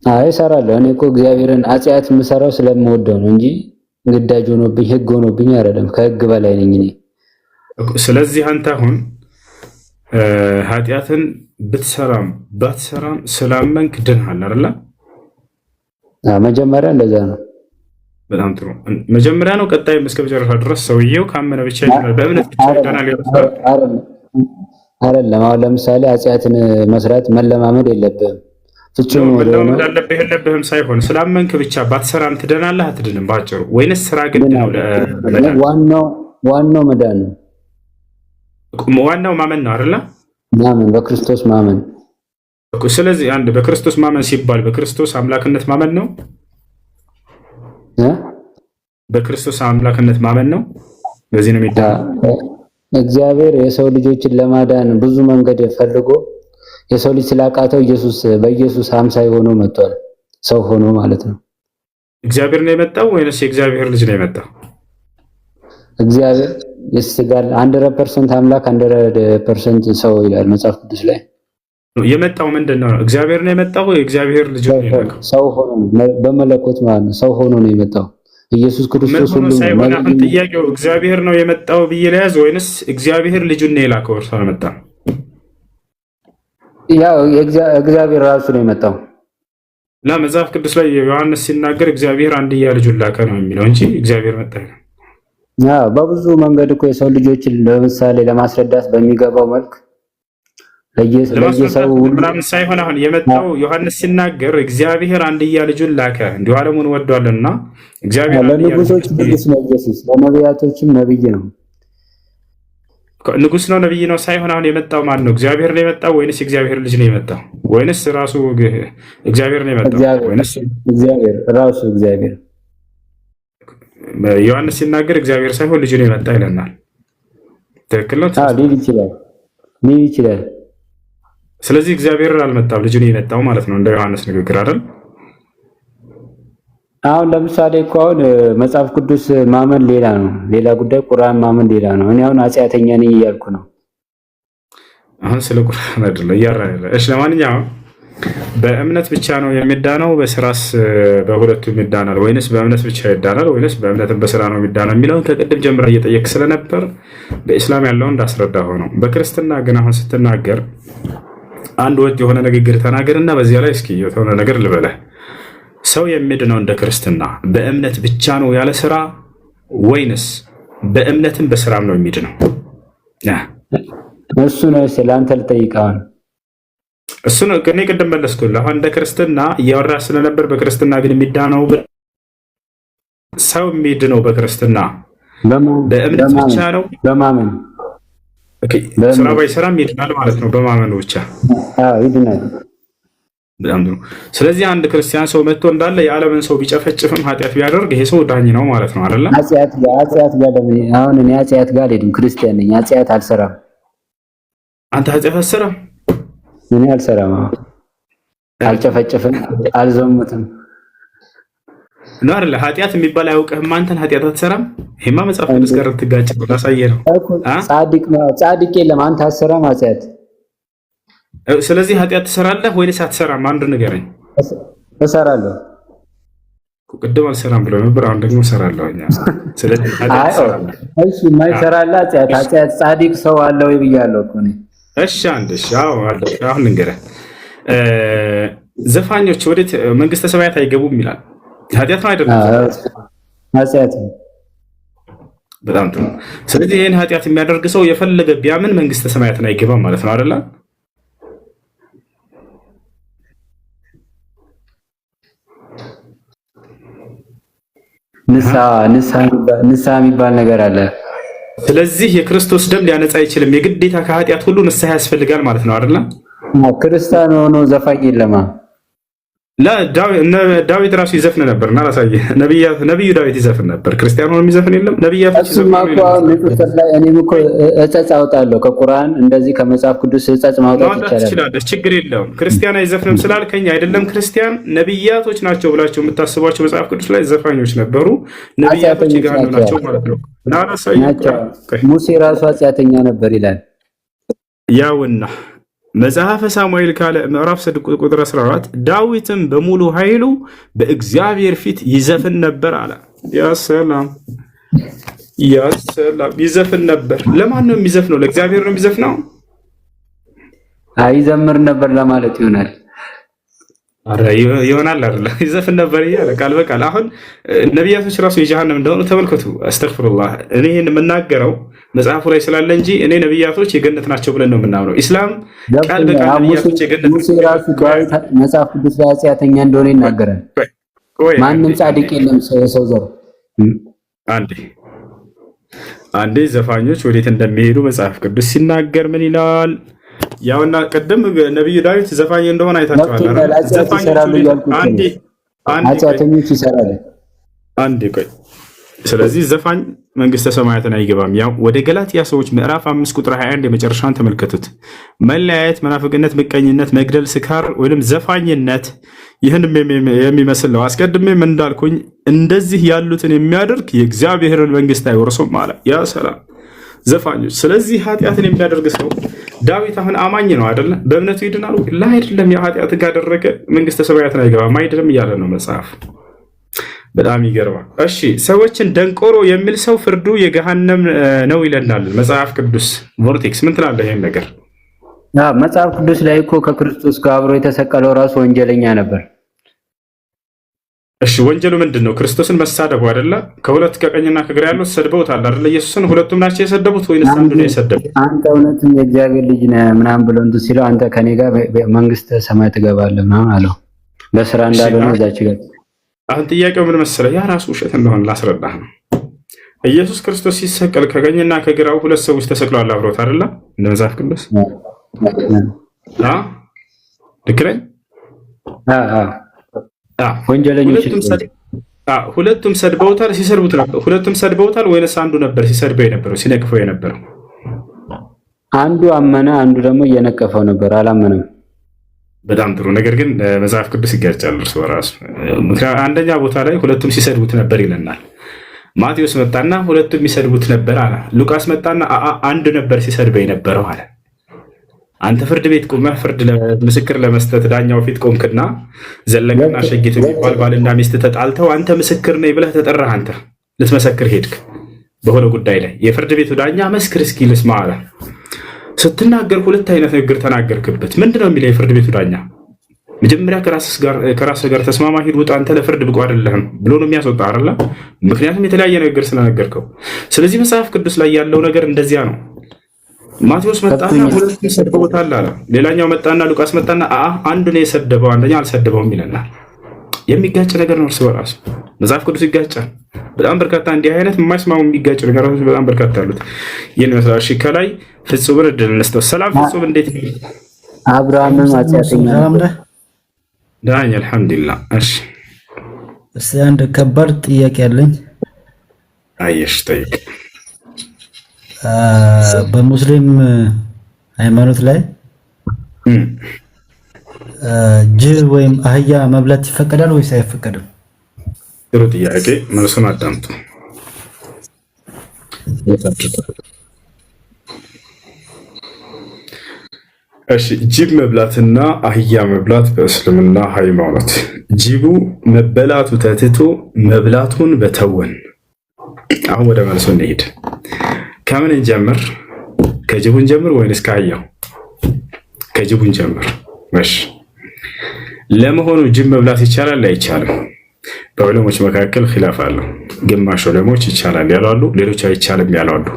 አይ እሰራለሁ። እኔ እኮ እግዚአብሔርን ኃጢአት የምሰራው ስለምወደው ነው እንጂ ግዳጅ ሆኖብኝ ህግ ሆኖብኝ አይደለም። ከህግ በላይ ነኝ እኔ። ስለዚህ አንተ አሁን ኃጢአትን ብትሰራም ባትሰራም ስላመንክ ድንሃል አይደል? መጀመሪያ እንደዛ ነው። በጣም ጥሩ። መጀመሪያ ነው። ቀጣይም እስከ መጨረሻ ድረስ ሰውየው ካመነ ብቻ ይድናል፣ በእምነት ብቻ ይድናል አይደለም። አሁን ለምሳሌ ኃጢአትን መስራት መለማመድ የለብህም። ፍጹም መለማመድ አለብህ የለብህም ሳይሆን ስላመንክ ብቻ ባትሰራም ትድናለህ አትድንም? ባጭሩ ወይንስ ስራ ግድ ነው? ዋናው መዳን ነው። ዋናው ማመን ነው አይደል? ማመን፣ በክርስቶስ ማመን። ስለዚህ አንድ በክርስቶስ ማመን ሲባል በክርስቶስ አምላክነት ማመን ነው። በክርስቶስ አምላክነት ማመን ነው። በዚህ ነው የሚዳነው። እግዚአብሔር የሰው ልጆችን ለማዳን ብዙ መንገድ ፈልጎ የሰው ልጅ ስላቃተው በኢየሱስ አምሳይ ሆኖ መጥቷል። ሰው ሆኖ ማለት ነው። እግዚአብሔር ነው የመጣው ወይንስ የእግዚአብሔር ልጅ ነው የመጣው? እግዚአብሔር ይስጋል 100% አምላክ 100% ሰው ይላል መጽሐፍ ቅዱስ ላይ። የመጣው ምንድነው? እግዚአብሔር ነው የመጣው ወይ እግዚአብሔር ልጅ ነው የመጣው? ሰው ሆኖ በመለኮት ማለት ነው። ሰው ሆኖ ነው የመጣው ኢየሱስ ክርስቶስ። ሁሉ ሳይሆን አሁን ጥያቄው እግዚአብሔር ነው የመጣው ብዬ ለያዝ ወይንስ እግዚአብሔር ልጁን ነው የላከው? እርሱ አልመጣም። ያው እግዚአብሔር ራሱ ነው የመጣው። መጽሐፍ ቅዱስ ላይ ዮሐንስ ሲናገር እግዚአብሔር አንድያ ልጁን ላከ ነው የሚለው እንጂ እግዚአብሔር መጣ ነው። በብዙ መንገድ እኮ የሰው ልጆችን ለምሳሌ ለማስረዳት በሚገባው መልክ ለየሰው ምናምን ሳይሆን አሁን የመጣው ዮሐንስ ሲናገር እግዚአብሔር አንድያ ልጁን ላከ እንዲሁ ዓለሙን ወዷልና እግዚአብሔር ለንጉሶች ንጉስ ነው ኢየሱስ፣ ለነቢያቶችም ነብይ ነው። ንጉስ ነው ነብይ ነው ሳይሆን አሁን የመጣው ማን ነው? እግዚአብሔር ነው የመጣው ወይንስ እግዚአብሔር ልጅ ነው የመጣው? ወይንስ ራሱ እግዚአብሔር ነው የመጣው? ወይንስ እግዚአብሔር ራሱ እግዚአብሔር? ዮሐንስ ሲናገር እግዚአብሔር ሳይሆን ልጅ ነው የመጣ ይለናል። ትክክል ነው? ሊል ይችላል። ስለዚህ እግዚአብሔር አልመጣም፣ ልጅ ነው የመጣው ማለት ነው እንደ ዮሐንስ ንግግር አይደል? አሁን ለምሳሌ እኮ አሁን መጽሐፍ ቅዱስ ማመን ሌላ ነው፣ ሌላ ጉዳይ። ቁርአን ማመን ሌላ ነው። እኔ አሁን ኃጢአተኛ ነኝ እያልኩ ነው። አሁን ስለ ቁርአን አይደለም እያወራን። እሺ ለማንኛውም በእምነት ብቻ ነው የሚዳነው በስራስ በሁለቱም ይዳናል ወይንስ በእምነት ብቻ ይዳናል ወይንስ በእምነትም በስራ ነው የሚዳነው የሚለውን ከቅድም ጀምራ እየጠየቅ ስለነበር በእስላም ያለውን እንዳስረዳ ሆነው። በክርስትና ግን አሁን ስትናገር አንድ ወጥ የሆነ ንግግር ተናገርና በዚያ ላይ እስኪ የሆነ ነገር ልበለህ። ሰው የሚድነው እንደ ክርስትና በእምነት ብቻ ነው ያለ ስራ ወይንስ በእምነትም በስራም ነው የሚድነው? እሱ ነው ለአንተ ልጠይቀዋል። እሱን እኔ ቅድም መለስኩልህ። አሁን እንደ ክርስትና እያወራ ስለነበር በክርስትና ግን የሚዳነው ሰው የሚድነው በክርስትና በእምነት ብቻ ነው። በማመን ስራ ባይሰራም ይድናል ማለት ነው። በማመኑ ብቻ ይድናል። በጣም ጥሩ። ስለዚህ አንድ ክርስቲያን ሰው መጥቶ እንዳለ የዓለምን ሰው ቢጨፈጭፍም ኃጢአት ቢያደርግ ይሄ ሰው ዳኝ ነው ማለት ነው አይደለ? ኃጢአት ጋር አሁን እኔ ኃጢአት ጋር አልሄድም። ክርስቲያን ነኝ። ኃጢአት አልሰራም። አንተ ኃጢአት አልሰራም? እኔ አልሰራም። አልጨፈጭፍም፣ አልዘሙትም ነው አይደለ? ኃጢአት የሚባል አያውቅህም። አንተን ኃጢአት አትሰራም። ይሄማ መጽሐፍ ቅዱስ ጋር ትጋጭ ነው። ላሳየህ ነው። ጻድቅ የለም። አንተ አትሰራም ኃጢአት። ስለዚህ ኃጢአት ትሰራለህ ወይስ አትሰራም? አንዱ ንገረኝ። እሰራለሁ። ቅድም አልሰራም ብሎ ነበር፣ አሁን ደግሞ እሰራለሁ። ስለዚህ ኃጢአት ትሰራለህ። እሺ፣ የማይሰራልህ ኃጢአት ጻድቅ ሰው አለ ወይ ብያለሁ እኮ እኔ። እሺ፣ አንድ እሺ፣ አሁን ልንገርህ። ዘፋኞች ወዴት መንግስተ ሰማያት አይገቡም ይላል። ኃጢአት ነው አይደለም? ኃጢአት ነው። በጣም ጥሩ። ስለዚህ ይህን ኃጢአት የሚያደርግ ሰው የፈለገ ቢያምን መንግስተ ሰማያትን አይገባም ማለት ነው አይደለ? ንስሐ የሚባል ነገር አለ። ስለዚህ የክርስቶስ ደም ሊያነጻ አይችልም። የግዴታ ከኃጢአት ሁሉ ንስሐ ያስፈልጋል ማለት ነው አይደለ? ክርስቲያን ሆኖ ዘፋኝ የለማ። ዳዊት ራሱ ይዘፍን ነበር እና ላሳየህ። ነቢዩ ዳዊት ይዘፍን ነበር። ክርስቲያን ሆኖ የሚዘፍን የለም። ነቢያቶች እኔም እኮ እጸጽ አውጣለሁ ከቁርአን እንደዚህ ከመጽሐፍ ቅዱስ እጸጽ ማውጣት ይችላል። ችግር የለውም። ክርስቲያን አይዘፍንም ስላልከኝ አይደለም። ክርስቲያን ነቢያቶች ናቸው ብላቸው የምታስቧቸው መጽሐፍ ቅዱስ ላይ ዘፋኞች ነበሩ። ነቢያቶች ጋር ናቸው ማለት ነው። ሙሴ ራሱ ኃጢአተኛ ነበር ይላል። ያውና መጽሐፈ ሳሙኤል ካለ ምዕራፍ 6 ቁጥር 14 ዳዊትም በሙሉ ኃይሉ በእግዚአብሔር ፊት ይዘፍን ነበር አለ። ያ ሰላም ይዘፍን ነበር። ለማን ነው የሚዘፍነው? ለእግዚአብሔር ነው የሚዘፍነው? አይዘምር ነበር ለማለት ይሆናል። አረ ይሆናል አይደል? ይዘፍን ነበር እያለ ቃል በቃል አሁን ነቢያቶች ራሱ የጀሃነም እንደሆኑ ተመልከቱ። አስተግፍሩላህ። እኔ ይሄን የምናገረው መጽሐፉ ላይ ስላለ እንጂ እኔ ነቢያቶች የገነት ናቸው ብለን ነው የምናምነው። ኢስላም ቃል በቃል ነቢያቶች የገነት ሙሴ ራሱ ዳዊት መጽሐፍ ቅዱስ ላይ ኃጢአተኛ እንደሆነ ይናገራል። ማንም ጻድቅ የለም የሰው ዘር። አንዴ ዘፋኞች ወዴት እንደሚሄዱ መጽሐፍ ቅዱስ ሲናገር ምን ይላል? ያውና ቅድም ነብዩ ዳዊት ዘፋኝ እንደሆነ አይታችኋል። ኃጢአተኞች ይሰራሉ። አንዴ ቆይ። ስለዚህ ዘፋኝ መንግስተ ሰማያትን አይገባም። ያው ወደ ገላትያ ሰዎች ምዕራፍ 5 ቁጥር 21 የመጨረሻውን ተመልከቱት። መለያየት፣ መናፍቅነት፣ ምቀኝነት፣ መግደል፣ ስካር ወይም ዘፋኝነት ይህንም የሚመስል ነው። አስቀድሜም እንዳልኩኝ እንደዚህ ያሉትን የሚያደርግ የእግዚአብሔርን መንግስት አይወርሱም አለ። ያ ሰላም ዘፋኞች። ስለዚህ ኃጢአትን የሚያደርግ ሰው ዳዊት አሁን አማኝ ነው አይደለ? በእምነቱ ይድናል ላ አይደለም? የኃጢአት ካደረገ መንግስተ ሰማያትን አይገባም አይደለም እያለ ነው መጽሐፍ። በጣም ይገርማል። እሺ ሰዎችን ደንቆሮ የሚል ሰው ፍርዱ የገሃነም ነው ይለናል መጽሐፍ ቅዱስ። ቮርቴክስ ምን ትላለህ ይሄን ነገር? መጽሐፍ ቅዱስ ላይ እኮ ከክርስቶስ ጋር አብሮ የተሰቀለው ራሱ ወንጀለኛ ነበር። እሺ ወንጀሉ ምንድን ነው? ክርስቶስን መሳደቡ አይደለ? ከሁለት ከቀኝና ከግራ ያሉት ሰድበውታል አይደለ? ኢየሱስን ሁለቱም ናቸው የሰደቡት ወይንስ አንዱ ነው የሰደቡት? አንተ እውነትም የእግዚአብሔር ልጅ ነህ ምናምን ብሎ እንትን ሲለው አንተ ከኔ ጋር መንግስተ ሰማይ ትገባለህ ምናምን አለው። በስራ እንዳልሆነ እዛች ጋር አሁን ጥያቄው ምን መሰለህ? ያ ራሱ ውሸት እንደሆነ ላስረዳህ ነው። ኢየሱስ ክርስቶስ ሲሰቀል ከቀኝና ከግራው ሁለት ሰዎች ተሰቅለዋል አብሮት አይደለ? እንደ መጽሐፍ ቅዱስ ልክ ነኝ? ወንጀለኞች ሁለቱም ሰድበውታል። ሲሰድቡት ነበር። ሁለቱም ሰድበውታል ወይንስ አንዱ ነበር ሲሰድበው የነበረው ሲነቅፈው የነበረው? አንዱ አመነ፣ አንዱ ደግሞ እየነቀፈው ነበር። አላመነም። በጣም ጥሩ። ነገር ግን መጽሐፍ ቅዱስ ይጋጫል እርስ በራሱ። አንደኛ ቦታ ላይ ሁለቱም ሲሰድቡት ነበር ይለናል። ማቴዎስ መጣና ሁለቱም ይሰድቡት ነበር አለ። ሉቃስ መጣና አንድ ነበር ሲሰድበው የነበረው አለ። አንተ ፍርድ ቤት ቆመህ ፍርድ ምስክር ለመስጠት ዳኛው ፊት ቆምክና ዘለቀና ሸጊት የሚባል ባልና ሚስት ተጣልተው አንተ ምስክር ነኝ ብለህ ተጠራህ። አንተ ልትመሰክር ሄድክ በሆነ ጉዳይ ላይ። የፍርድ ቤቱ ዳኛ መስክር እስኪ ልስማ አለ። ስትናገር ሁለት አይነት ንግግር ተናገርክበት። ምንድነው የሚለው የፍርድ ቤቱ ዳኛ? መጀመሪያ ከራስህ ጋር ተስማማ፣ ሂድ፣ ውጣ፣ አንተ ለፍርድ ብቁ አይደለህም ብሎ ነው የሚያስወጣ አይደለ? ምክንያቱም የተለያየ ንግግር ስለነገርከው። ስለዚህ መጽሐፍ ቅዱስ ላይ ያለው ነገር እንደዚያ ነው። ማቴዎስ መጣና ሁለቱም ሰድበውታል አለ። ሌላኛው መጣና ሉቃስ መጣና አንዱ ነው የሰደበው አንደኛው አልሰደበውም ይለናል። የሚጋጭ ነገር ነው እርስ በራሱ መጽሐፍ ቅዱስ ይጋጫል። በጣም በርካታ እንዲህ አይነት የማይስማሙ የሚጋጭ ነገሮች በጣም በርካታ አሉት። ይህን ይመስላል። እሺ ከላይ ፍጹምን እድል እንስጠው። ሰላም ፍጹም እንዴት ነው? አብርሃምም አጥያተኛ ዳኝ አልሐምዱሊላህ። እሺ እስቲ አንድ ከባድ ጥያቄ አለኝ። አየሽ ጠይቅ። በሙስሊም ሃይማኖት ላይ ጅብ ወይም አህያ መብላት ይፈቀዳል ወይስ አይፈቀድም? ጥሩ ጥያቄ፣ መልሱን አዳምጡ። እሺ ጅብ መብላትና አህያ መብላት በእስልምና ሃይማኖት ጅቡ መበላቱ ተትቶ መብላቱን በተወን። አሁን ወደ መልሱ እንሄድ። ከምን እንጀምር? ከጅቡን ጀምር ወይንስ ከአህያው? ከጅቡን ጀምር። እሺ ለመሆኑ ጅብ መብላት ይቻላል አይቻልም? በዑለሞች መካከል ኺላፍ አለው። ግማሽ ዑለሞች ይቻላል ያሉ አሉ፣ ሌሎች አይቻልም ያሉ አሉ።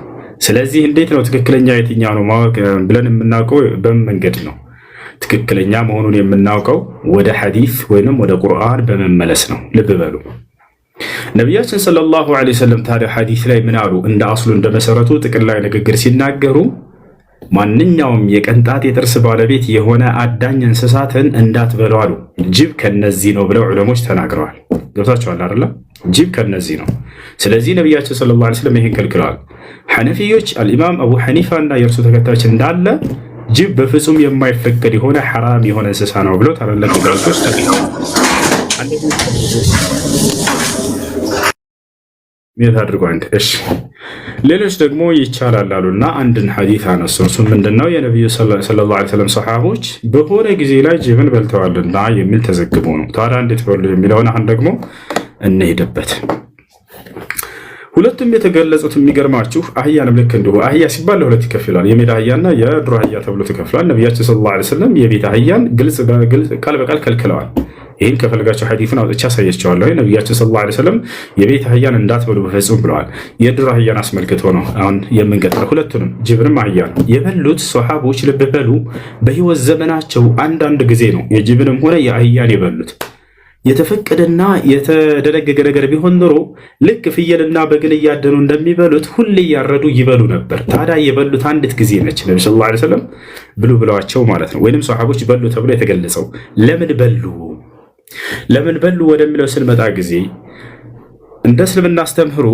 ስለዚህ እንዴት ነው ትክክለኛ የትኛው ነው ማወቅ ብለን የምናውቀው? በምን መንገድ ነው ትክክለኛ መሆኑን የምናውቀው? ወደ ሐዲስ ወይንም ወደ ቁርአን በመመለስ ነው። ልብ በሉ ነቢያችን ሰለላሁ ዐለይሂ ወሰለም ታዲያ ሐዲስ ላይ ምን አሉ? እንደ አስሉ እንደ መሰረቱ ጥቅል ላይ ንግግር ሲናገሩ ማንኛውም የቅንጣት የጥርስ ባለቤት የሆነ አዳኝ እንስሳትን እንዳትበሉ አሉ። ጅብ ከነዚህ ነው ብለው ዑለሞች ተናግረዋል። ገብታችኋል አይደል? ጅብ ከነዚህ ነው። ስለዚህ ነቢያችን ሰለላሁ ዐለይሂ ወሰለም ይሄን ከልክለዋል። ሐነፊዮች አልኢማም አቡ ሐኒፋ እና የእርሱ ተከታዮች እንዳለ ጅብ በፍጹም የማይፈቀድ የሆነ ሐራም የሆነ እንስሳ ነው ብለው ታላላቅ ዑለሞች ተናግረዋል። ሜት አድርጎ አንድ እሺ ሌሎች ደግሞ ይቻላል አሉና አንድን ሐዲስ አነሱ። እሱ ምንድነው? የነብዩ ሰለላሁ ዐለይሂ ወሰለም ሰሃቦች በሆነ ጊዜ ላይ ጅብን በልተዋልና የሚል ተዘግቦ ነው። ታዲያ እንዴት በሉ የሚለውን አሁን ደግሞ እንሄድበት። ሁለቱም የተገለጹት የሚገርማችሁ አህያንም ልክ እንዲሁ አህያ ሲባል ለሁለት ይከፍላል። የሜዳ አህያና የዱር አህያ ተብሎ ተከፍሏል። ነብያችን ሰለላሁ ዐለይሂ ወሰለም የቤት አህያን ግልጽ ቃል በቃል ከልክለዋል። ይህን ከፈልጋቸው ሐዲሱን አውጥቼ አሳያቸዋለሁ። ነቢያችን ሰለላሁ ዐለይሂ ወሰለም የቤት አህያን እንዳትበሉ በፍጹም ብለዋል። የዱር አህያን አስመልክቶ ነው አሁን የምንቀጥለው። ሁለቱንም ጅብንም አህያ ነው የበሉት ሶሐቦች። ልብ በሉ በህይወት ዘመናቸው አንዳንድ ጊዜ ነው የጅብንም ሆነ የአህያን የበሉት። የተፈቀደና የተደነገገ ነገር ቢሆን ኖሮ ልክ ፍየልና በግን እያደኑ እንደሚበሉት ሁሌ እያረዱ ይበሉ ነበር። ታዲያ የበሉት አንዲት ጊዜ ነች። ነቢ ሰለላሁ ዐለይሂ ወሰለም ብሉ ብለዋቸው ማለት ነው። ወይንም ሶሐቦች በሉ ተብሎ የተገለጸው ለምን በሉ ለምን በሉ ወደሚለው ስንመጣ ጊዜ እንደ እስልምና አስተምህሩ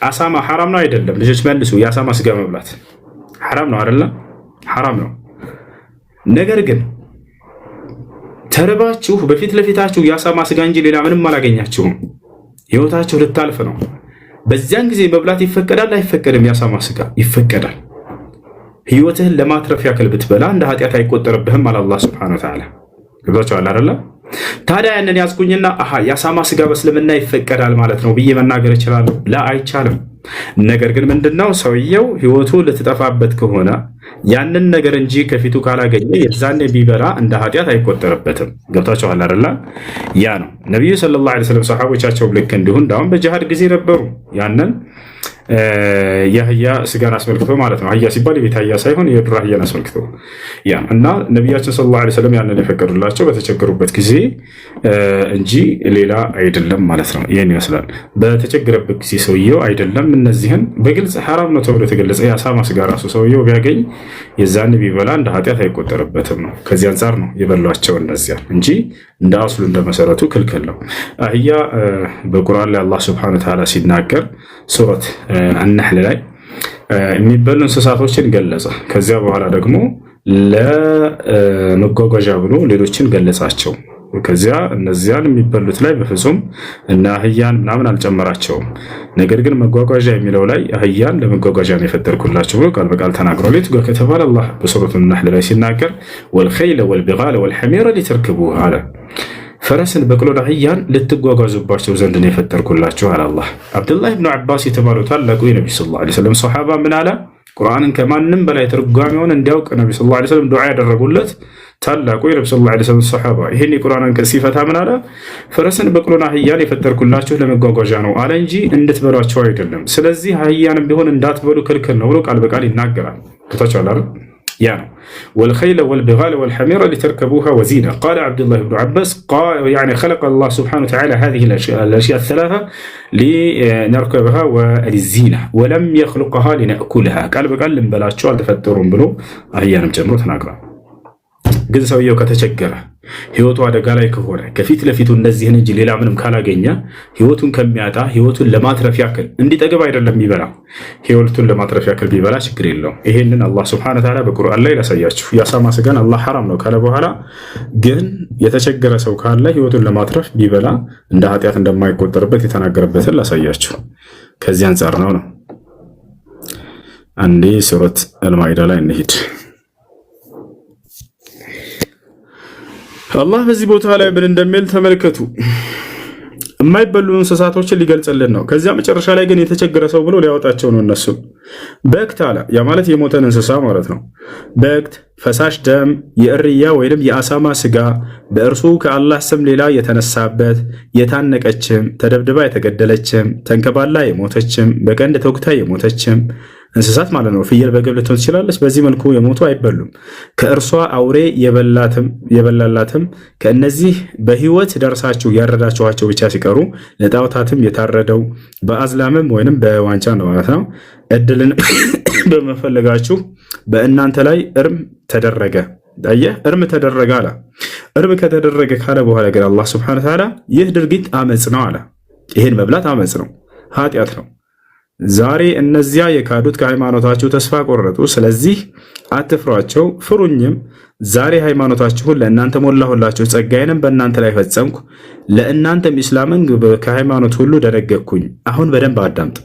አሳማ ሐራም ነው አይደለም? ልጆች መልሱ። የአሳማ ስጋ መብላት ሐራም ነው አይደለም? ሐራም ነው። ነገር ግን ተርባችሁ በፊት ለፊታችሁ የአሳማ ስጋ እንጂ ሌላ ምንም አላገኛችሁም። ህይወታችሁ ልታልፍ ነው። በዚያን ጊዜ መብላት ይፈቀዳል አይፈቀድም? የአሳማ ስጋ ይፈቀዳል። ህይወትህን ለማትረፍ ያክል ብትበላ እንደ ኃጢአት አይቆጠርብህም አለ አላህ ሱብሓነሁ ወተዓላ። ገብታችኋል አይደለ? ታዲያ ያንን ያዝኩኝና የአሳማ ስጋ በእስልምና ይፈቀዳል ማለት ነው ብዬ መናገር እችላለሁ? ላ አይቻልም። ነገር ግን ምንድነው ሰውየው ህይወቱ ልትጠፋበት ከሆነ ያንን ነገር እንጂ ከፊቱ ካላገኘ የዛኔ ቢበላ እንደ ኃጢአት አይቆጠርበትም። ገብታችኋል አይደለ? ያ ነው ነቢዩ ሰለላሁ ዐለይሂ ወሰለም ሰሃቦቻቸው ልክ እንዲሁ እንዳውም በጂሃድ ጊዜ ነበሩ ያንን የአህያ ስጋን አስመልክቶ ማለት ነው። አህያ ሲባል የቤት አህያ ሳይሆን የዱር አህያን አስመልክቶ ያ እና ነቢያችን ሰለላሁ ዐለይሂ ወሰለም ያንን የፈቀዱላቸው በተቸገሩበት ጊዜ እንጂ ሌላ አይደለም ማለት ነው። ይህን ይመስላል። በተቸገረበት ጊዜ ሰውየው አይደለም እነዚህን በግልጽ ሐራም ነው ተብሎ የተገለጸ የአሳማ ስጋ ራሱ ሰውየው ቢያገኝ የዛን ቢበላ እንደ ኃጢአት አይቆጠርበትም ነው። ከዚህ አንጻር ነው የበሏቸው እነዚያ እንጂ እንደ አስሉ እንደ መሰረቱ ክልክል ነው። አህያ በቁርአን ላይ አላህ ሱብሓነሁ ወተዓላ ሲናገር ሱረት አነህል ላይ የሚበሉ እንስሳቶችን ገለጸ። ከዚያ በኋላ ደግሞ ለመጓጓዣ ብሎ ሌሎችን ገለጻቸው። ከዚያ እነዚያን የሚበሉት ላይ በፍጹም እና አህያን ምናምን አልጨመራቸውም። ነገር ግን መጓጓዣ የሚለው ላይ አህያን ለመጓጓዣ ነው የፈጠርኩላቸው ብሎ ቃል በቃል ተናግሯል። የቱ ጋር ከተባለ አላህ በሱረቱ ነህል ላይ ሲናገር ወልኸይለ ወልቢጋለ ወልሐሚረ ሊተርክቡሃ አለ። ፈረስን በቅሎን አህያን ልትጓጓዙባቸው ዘንድ ነው የፈጠርኩላችሁ አለ አላህ። አብዱላህ ብኑ አባስ የተባሉ ታላቁ የነቢ ሰለላሁ ዐለይሂ ወሰለም ሶሐባ ምን አለ? ቁርአንን ከማንም በላይ ትርጓሜውን እንዲያውቅ ነቢ ሰለላሁ ዐለይሂ ወሰለም ዱዓ ያደረጉለት ታላቁ የነብዩ ሰለላሁ ዐለይሂ ወሰለም ሱሐባ ይሄን የቁርአን አንቀጽ ሲፈታ ምን አለ? ፈረስን በቅሎና አህያን የፈጠርኩላችሁ ለመጓጓዣ ነው አለ እንጂ እንድትበሏቸው አይደለም። ስለዚህ አህያንም ቢሆን እንዳትበሉ ክልክል ነው ብሎ ቃል በቃል ይናገራል። ተቻለ አይደል? ያ ነው والخيل والبغال والحمير لتركبوها وزينة. قال عبد الله بن عباس يعني خلق الله سبحانه وتعالى هذه الأشياء الثلاثة لنركبها وللزينة ولم يخلقها لنأكلها. قال بقال لنبلاچو አልተፈጠሩም ብሎ አህያንም ጨምሮ ተናግሯል። ግን ሰውየው ከተቸገረ ህይወቱ አደጋ ላይ ከሆነ ከፊት ለፊቱ እነዚህን እንጂ ሌላ ምንም ካላገኘ ህይወቱን ከሚያጣ ህይወቱን ለማትረፍ ያክል እንዲጠግብ አይደለም የሚበላ ህይወቱን ለማትረፍ ያክል ቢበላ ችግር የለውም። ይሄንን አላህ Subhanahu Wa Ta'ala በቁርአን ላይ ያሳያችሁ። ያሳማ ስጋን አላህ ሐራም ነው ካለ በኋላ ግን የተቸገረ ሰው ካለ ህይወቱን ለማትረፍ ቢበላ እንደ ኃጢአት እንደማይቆጠርበት የተናገረበትን ላሳያችሁ። ከዚህ አንፃር ነው አንዴ ሱረት አልማኢዳ ላይ እንሂድ። አላህ በዚህ ቦታ ላይ ምን እንደሚል ተመልከቱ። የማይበሉ እንስሳቶችን ሊገልጽልን ነው። ከዚያ መጨረሻ ላይ ግን የተቸገረ ሰው ብሎ ሊያወጣቸው ነው። እነሱ በክት አለ። ያ ማለት የሞተን እንስሳ ማለት ነው። በክት፣ ፈሳሽ ደም፣ የእርያ ወይንም የአሳማ ስጋ በእርሱ ከአላህ ስም ሌላ የተነሳበት፣ የታነቀችም፣ ተደብድባ የተገደለችም፣ ተንከባላ የሞተችም፣ በቀንድ ተወግታ የሞተችም እንስሳት ማለት ነው። ፍየል በግብ ልትሆን ትችላለች። በዚህ መልኩ የሞቱ አይበሉም። ከእርሷ አውሬ የበላላትም ከእነዚህ በህይወት ደርሳችሁ ያረዳችኋቸው ብቻ ሲቀሩ ለጣዖታትም የታረደው በአዝላምም ወይንም በዋንጫ ነው ማለት ነው። እድልን በመፈለጋችሁ በእናንተ ላይ እርም ተደረገ። አየህ፣ እርም ተደረገ አለ። እርም ከተደረገ ካለ በኋላ ግን አላህ Subhanahu Wa Ta'ala ይህ ድርጊት አመጽ ነው አለ። ይሄን መብላት አመጽ ነው፣ ኃጢአት ነው። ዛሬ እነዚያ የካዱት ከሃይማኖታቸው ተስፋ ቆረጡ። ስለዚህ አትፍሯቸው፣ ፍሩኝም። ዛሬ ሃይማኖታችሁን ለእናንተ ሞላሁላችሁ፣ ጸጋዬንም በእናንተ ላይ ፈጸምኩ፣ ለእናንተም ኢስላምን ከሃይማኖት ሁሉ ደነገግኩኝ። አሁን በደንብ አዳምጥ።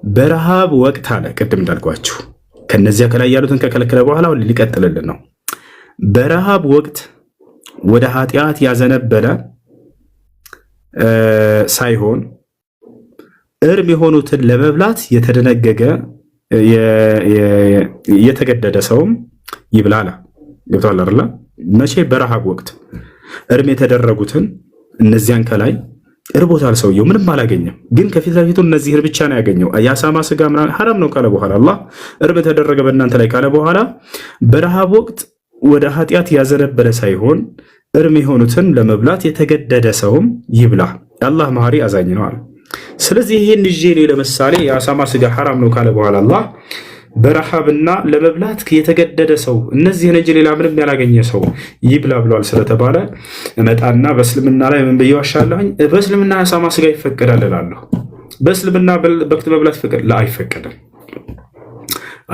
በረሃብ ወቅት አለ፣ ቅድም እንዳልኳችሁ ከነዚያ ከላይ ያሉትን ከከለከለ በኋላ ሊቀጥልልን ነው። በረሃብ ወቅት ወደ ኃጢአት ያዘነበለ ሳይሆን እርም የሆኑትን ለመብላት የተደነገገ የተገደደ ሰውም ይብላላ። ገብቷል አይደል? መቼ? በረሃብ ወቅት እርም የተደረጉትን እነዚያን ከላይ እርቦታል። ሰውየው ምንም አላገኘም፣ ግን ከፊት ለፊቱ እነዚህ ብቻ ነው ያገኘው። የአሳማ ስጋ ምናምን ሐራም ነው ካለ በኋላ አላህ እርም ተደረገ በእናንተ ላይ ካለ በኋላ በረሃብ ወቅት ወደ ኃጢአት ያዘነበለ ሳይሆን እርም የሆኑትን ለመብላት የተገደደ ሰውም ይብላ። አላህ መሐሪ አዛኝ ነው አለ። ስለዚህ ይሄን ይዤ ለምሳሌ የአሳማ ስጋ ሐራም ነው ካለ በኋላ አላህ በረሃብና ለመብላት የተገደደ ሰው እነዚህን እንጂ ሌላ ምንም ያላገኘ ሰው ይብላ ብሏል ስለተባለ እመጣና በእስልምና ላይ ምን ብዬ ዋሻለሁኝ? በእስልምና የአሳማ ስጋ ይፈቀዳል እላለሁ። በእስልምና በክት መብላት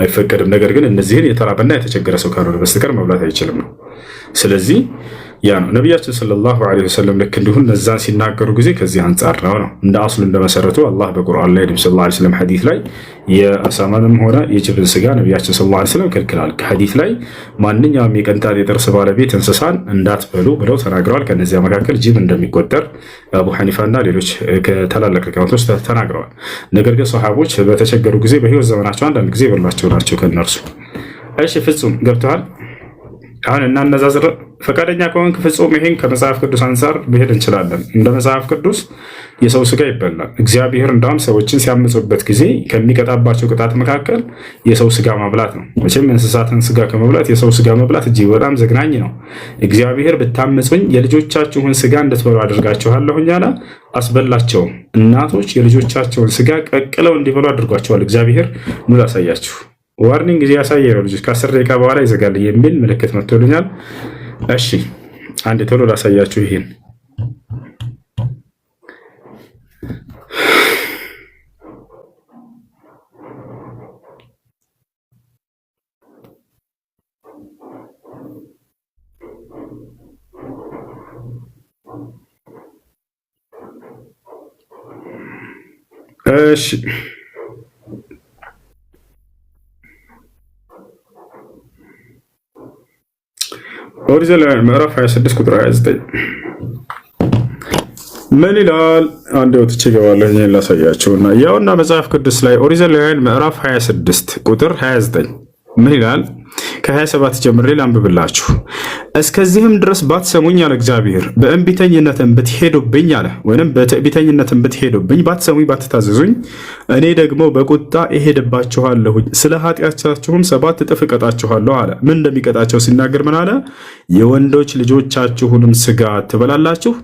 አይፈቀድም። ነገር ግን እነዚህን የተራበና የተቸገረ ሰው ካልሆነ በስተቀር መብላት አይችልም ነው። ስለዚህ ያ ነው ነቢያችን ሰለላሁ ዐለይሂ ወሰለም ልክ እንዲሁ እነዛን ሲናገሩ ጊዜ ከዚህ አንጻር ነው እንደ አስሉ እንደመሰረቱ አላህ በቁርአን ላይ ነብዩ ሰለላሁ ዐለይሂ ወሰለም ሐዲስ ላይ የአሳማንም ሆነ የጅብን ስጋ ነቢያችን ሰለላሁ ዐለይሂ ወሰለም ከልክለዋል። ከሐዲስ ላይ ማንኛውም የቅንጣት የጥርስ ባለቤት እንስሳን እንዳትበሉ ብለው ተናግረዋል። ከነዚያ መካከል ጅብ እንደሚቆጠር አቡ ሐኒፋና ሌሎች ከታላላቅ ሊቃውንቶች ተናግረዋል። ነገር ግን ሰሃቦች በተቸገሩ ጊዜ በህይወት ዘመናቸው አንዳንድ ጊዜ የበሏቸው ናቸው ከነርሱ። እሺ ፍጹም ገብተዋል። አሁን እናነዛዝር። ፈቃደኛ ከሆንክ ፍጹም ይሄን ከመጽሐፍ ቅዱስ አንፃር መሄድ እንችላለን። እንደ መጽሐፍ ቅዱስ የሰው ስጋ ይበላል። እግዚአብሔር እንዳውም ሰዎችን ሲያምፁበት ጊዜ ከሚቀጣባቸው ቅጣት መካከል የሰው ስጋ ማብላት ነው። መቼም እንስሳትን ስጋ ከመብላት የሰው ስጋ መብላት እጅግ በጣም ዘግናኝ ነው። እግዚአብሔር ብታምፁኝ የልጆቻችሁን ስጋ እንድትበሉ አድርጋችኋለሁኝ አለ። አስበላቸውም። እናቶች የልጆቻቸውን ስጋ ቀቅለው እንዲበሉ አድርጓቸዋል እግዚአብሔር። ኑ ላሳያችሁ። ዋርኒንግ ጊዜ ያሳየ ነው። ልጆች ከ10 ደቂቃ በኋላ ይዘጋል የሚል ምልክት መጥቶልኛል። እሺ አንድ ቶሎ ላሳያችሁ ይሄን። እሺ ኦሪት ዘሌዋውያን ምዕራፍ 26 ቁጥር 29 ምን ይላል? አንድ ወጥቼ እገባለሁ ይሄን ላሳያችሁና ያውና መጽሐፍ ቅዱስ ላይ ኦሪት ዘሌዋውያን ምዕራፍ 26 ቁጥር 29 ምን ይላል? ከ27 ጀምሬ ላንብብላችሁ። እስከዚህም ድረስ ባትሰሙኝ አለ እግዚአብሔር፣ በእንቢተኝነትም ብትሄዱብኝ አለ፣ ወይም በትዕቢተኝነትም ብትሄዱብኝ፣ ባትሰሙኝ ባትታዘዙኝ፣ እኔ ደግሞ በቁጣ እሄድባችኋለሁኝ፣ ስለ ኃጢአታችሁም 7 እጥፍ እቀጣችኋለሁ አለ። ምን እንደሚቀጣቸው ሲናገር ምን አለ? የወንዶች ልጆቻችሁንም ስጋ ትበላላችሁ፣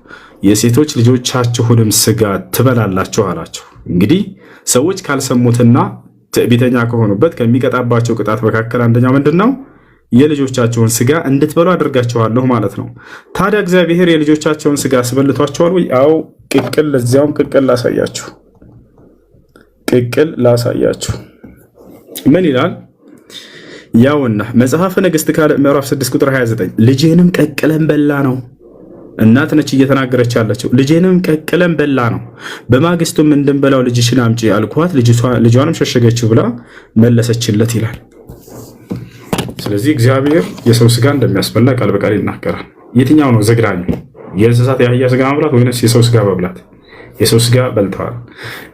የሴቶች ልጆቻችሁንም ስጋ ትበላላችሁ አላቸው። እንግዲህ ሰዎች ካልሰሙትና ትዕቢተኛ ከሆኑበት ከሚቀጣባቸው ቅጣት መካከል አንደኛው ምንድን ነው? የልጆቻቸውን ስጋ እንድትበሉ አድርጋቸዋለሁ ማለት ነው። ታዲያ እግዚአብሔር የልጆቻቸውን ስጋ አስበልቷቸዋል ወይ? አዎ፣ ቅቅል፣ ለዚያውም ቅቅል ላሳያችሁ። ምን ይላል? ያውና መጽሐፈ ነገሥት ካልዕ ምዕራፍ 6 ቁጥር 29 ልጄንም ቀቅለን በላ ነው። እናት ነች እየተናገረች ያለችው። ልጄንም ቀቅለን በላ ነው። በማግስቱም እንድንበላው ልጅሽን አምጪ አልኳት፣ ልጇንም ሸሸገችው ብላ መለሰችለት ይላል። ስለዚህ እግዚአብሔር የሰው ስጋ እንደሚያስበላ ቃል በቃል ይናገራል። የትኛው ነው ዘግናኙ? የእንስሳት የአህያ ስጋ መብላት ወይንስ የሰው ስጋ መብላት? የሰው ስጋ በልተዋል።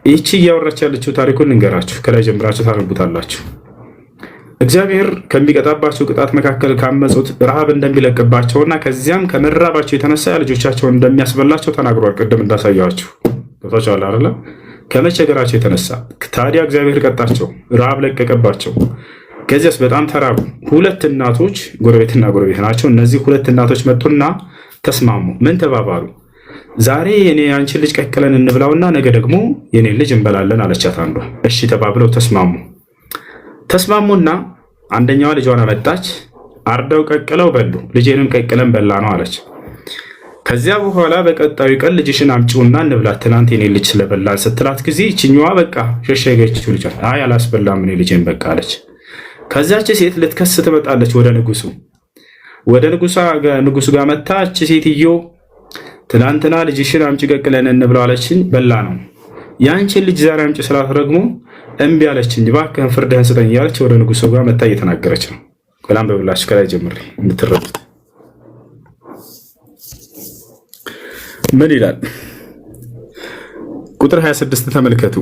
ይቺ እያወራች ያለችው ታሪኩን እንገራችሁ፣ ከላይ ጀምራችሁ ታነቡታላችሁ። እግዚአብሔር ከሚቀጣባቸው ቅጣት መካከል ካመፁት ረሃብ እንደሚለቅባቸውና ከዚያም ከመራባቸው የተነሳ ልጆቻቸውን እንደሚያስበላቸው ተናግሯል። ቅድም እንዳሳያችሁ ገብታችኋል አይደለ? ከመቸገራቸው የተነሳ ታዲያ እግዚአብሔር ቀጣቸው፣ ረሃብ ለቀቀባቸው። ከዚያስ በጣም ተራቡ። 2 እናቶች ጎረቤትና ጎረቤት ናቸው። እነዚህ 2 እናቶች መጡና ተስማሙ። ምን ተባባሉ? ዛሬ የኔ አንቺን ልጅ ቀቅለን እንብላውና ነገ ደግሞ የኔን ልጅ እንበላለን አለቻት አንዷ። እሺ ተባብለው ተስማሙና አንደኛዋ ልጇን አመጣች። አርደው ቀቅለው በሉ። ልጄንም ቀቅለን በላ ነው አለች። ከዚያ በኋላ በቀጣዩ ቀን ልጅሽን አምጪውና እንብላት፣ ትናንት የኔ ልጅ ስለበላን ስትላት ጊዜ ይችኛዋ በቃ ሸሸገችው። ልጇ አይ አላስበላም እኔ ልጄን በቃ አለች። ከዚያች ሴት ልትከስ ትመጣለች ወደ ንጉሱ ጋር መታች። ሴትዮ ትናንትና ልጅሽን አምጪ ቀቅለን እንብላው አለችኝ፣ በላ ነው። የአንቺን ልጅ ዛሬ አምጪ ስላት ደግሞ እምቢ አለችኝ፣ እባክህን ፍርድህን ስጠኝ እያለች ወደ ንጉሱ ጋር መታ እየተናገረች ነው። ቆላም በብላችሁ ከላይ ጀምሬ እንድትረዱት ምን ይላል? ቁጥር 26 ተመልከቱ።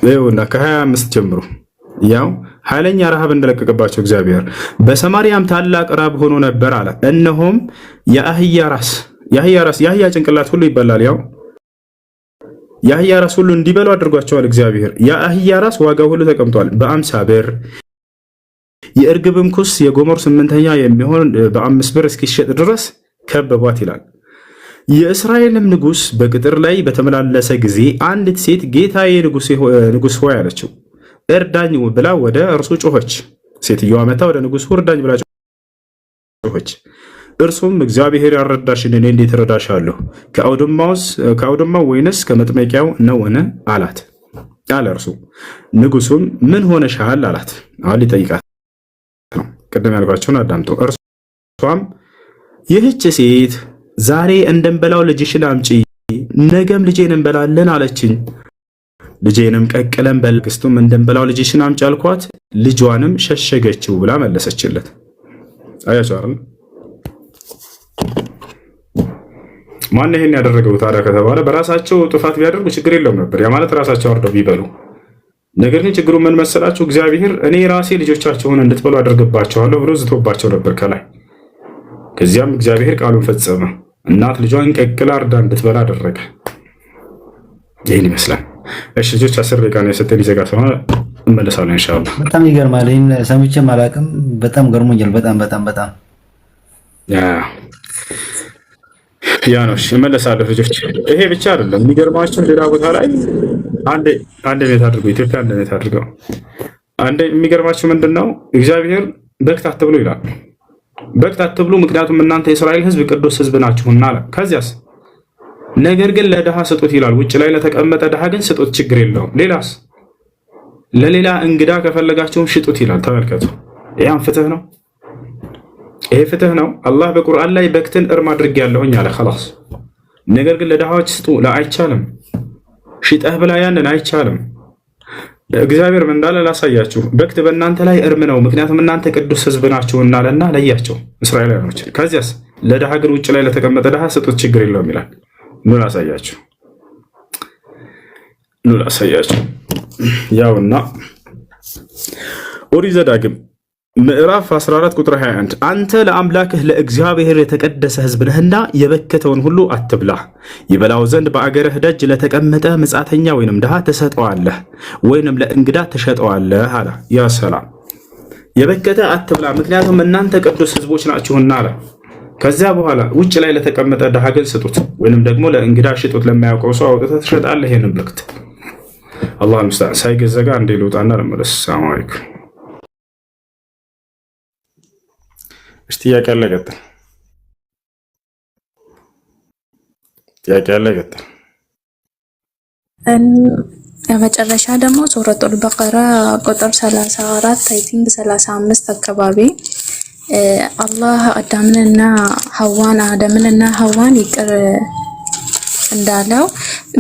ይኸውና ከ25 ጀምሮ ያው ኃይለኛ ረሃብ እንደለቀቀባቸው እግዚአብሔር በሰማርያም ታላቅ ረሃብ ሆኖ ነበር አለ። እነሆም የአህያ ጭንቅላት ሁሉ ይበላል። ያው የአህያ ራስ ሁሉ እንዲበሉ አድርጓቸዋል እግዚአብሔር። የአህያ ራስ ዋጋው ሁሉ ተቀምጧል በ50 ብር፣ የእርግብም ኩስ የጎሞር 8ኛ የሚሆን በ5 ብር እስኪሸጥ ድረስ ከበቧት ይላል። የእስራኤልም ንጉሥ በቅጥር ላይ በተመላለሰ ጊዜ አንዲት ሴት ጌታዬ ንጉሥ ሆይ አለችው። እርዳኝ ብላ ወደ እርሱ ጮኸች። ሴትዮዋ መታ ወደ ንጉሡ እርዳኝ ብላ ጮኸች። እርሱም እግዚአብሔር ያረዳሽን እኔ እንዴት እረዳሻለሁ? ከአውድማው ወይንስ ከመጥመቂያው ነውን? አላት አለ እርሱ። ንጉሡም ምን ሆነሻል አላት። አሁን ሊጠይቃት ነው። ቅድም ያልኳቸውን አዳምጦ። እርሷም ይህች ሴት ዛሬ እንደንበላው ልጅሽን አምጪ፣ ነገም ልጄን እንበላለን አለችኝ። ልጄንም ቀቅለን በማግስቱም እንደንበላው ልጅሽን አምጪ አልኳት፣ ልጇንም ሸሸገችው ብላ መለሰችለት። አያችሁ አይደል? ማን ይሄን ያደረገው ታዲያ ከተባለ በራሳቸው ጥፋት ቢያደርጉ ችግር የለውም ነበር። ያ ማለት ራሳቸው አርደው ቢበሉ። ነገር ግን ችግሩ ምን መሰላችሁ? እግዚአብሔር እኔ ራሴ ልጆቻቸውን እንድትበሉ አድርግባቸዋለሁ ብሎ ዝቶባቸው ነበር ከላይ። ከዚያም እግዚአብሔር ቃሉን ፈጸመ። እናት ልጇን ቀቅላ አርዳ እንድትበላ አደረገ። ይህን ይመስላል። እሺ ልጆች 10 ደቂቃ ነው የሰጠን፣ ሊዘጋ ስለሆነ እንመለሳለን ኢንሻአላህ። በጣም ይገርማል። ይህን ሰምቼም አላውቅም። በጣም ገርሞኛል። በጣም ያ ነው። እመለሳለሁ ልጆች። ይሄ ብቻ አይደለም የሚገርማቸው፣ ሌላ ቦታ ላይ አንድ ቤት አድርገው ኢትዮጵያ አንድ ቤት አድርገው የሚገርማቸው ምንድነው? እግዚአብሔር በክት አትብሉ ይላል። በክት አትብሉ ምክንያቱም እናንተ የእስራኤል ሕዝብ ቅዱስ ሕዝብ ናችሁና አለ። ከዚያስ ነገር ግን ለድሃ ስጡት ይላል። ውጭ ላይ ለተቀመጠ ድሃ ግን ስጡት፣ ችግር የለውም። ሌላስ ለሌላ እንግዳ ከፈለጋቸውም ሽጡት ይላል። ተመልከቱ። ያም ፍትህ ነው። ይሄ ፍትህ ነው። አላህ በቁርአን ላይ በክትን እርም አድርጌያለሁኝ አለ። خلاص ነገር ግን ለድሃዎች ስጡ አይቻልም። ሽጠህ ብላ ያንን አይቻልም። እግዚአብሔር ምን እንዳለ ላሳያችሁ። በክት በእናንተ ላይ እርም ነው ምክንያቱም እናንተ ቅዱስ ሕዝብ ናችሁና አለና ለያቸው እስራኤላውያኖች። ከዚያስ ለድሃ ግን ውጭ ላይ ለተቀመጠ ድሃ ስጡት፣ ችግር የለውም ይላል። ኑ ላሳያችሁ። ያውና ኦሪት ዘዳግም ምዕራፍ 14 ቁጥር 21 አንተ ለአምላክህ ለእግዚአብሔር የተቀደሰ ሕዝብ ነህና የበከተውን ሁሉ አትብላ። ይበላው ዘንድ በአገርህ ደጅ ለተቀመጠ መጻተኛ ወይንም ድሃ ትሰጠዋለህ፣ ወይንም ለእንግዳ ትሸጠዋለህ አለ። ያ ሰላም የበከተ አትብላ፣ ምክንያቱም እናንተ ቅዱስ ሕዝቦች ናችሁና አለ። ከዚያ በኋላ ውጭ ላይ ለተቀመጠ ድሃ ግን ስጡት፣ ወይንም ደግሞ ለእንግዳ ሽጡት። ለማያውቀው ሰው አውጥተህ ትሸጣለህ። ይሄንን በክት አላህ ሙስተዓን ሳይገዘጋ እንዴ ልውጣና ለመለስ። ሰላም አለይኩም። እሺ ጥያቄ አለ ቀጥል። ጥያቄ አለ ቀጥል። የመጨረሻ ደግሞ ሱረቱል በቀራ ቁጥር 34 አይ ቲንክ 35 አካባቢ አላህ አዳምንና ሐዋን ይቅር እንዳለው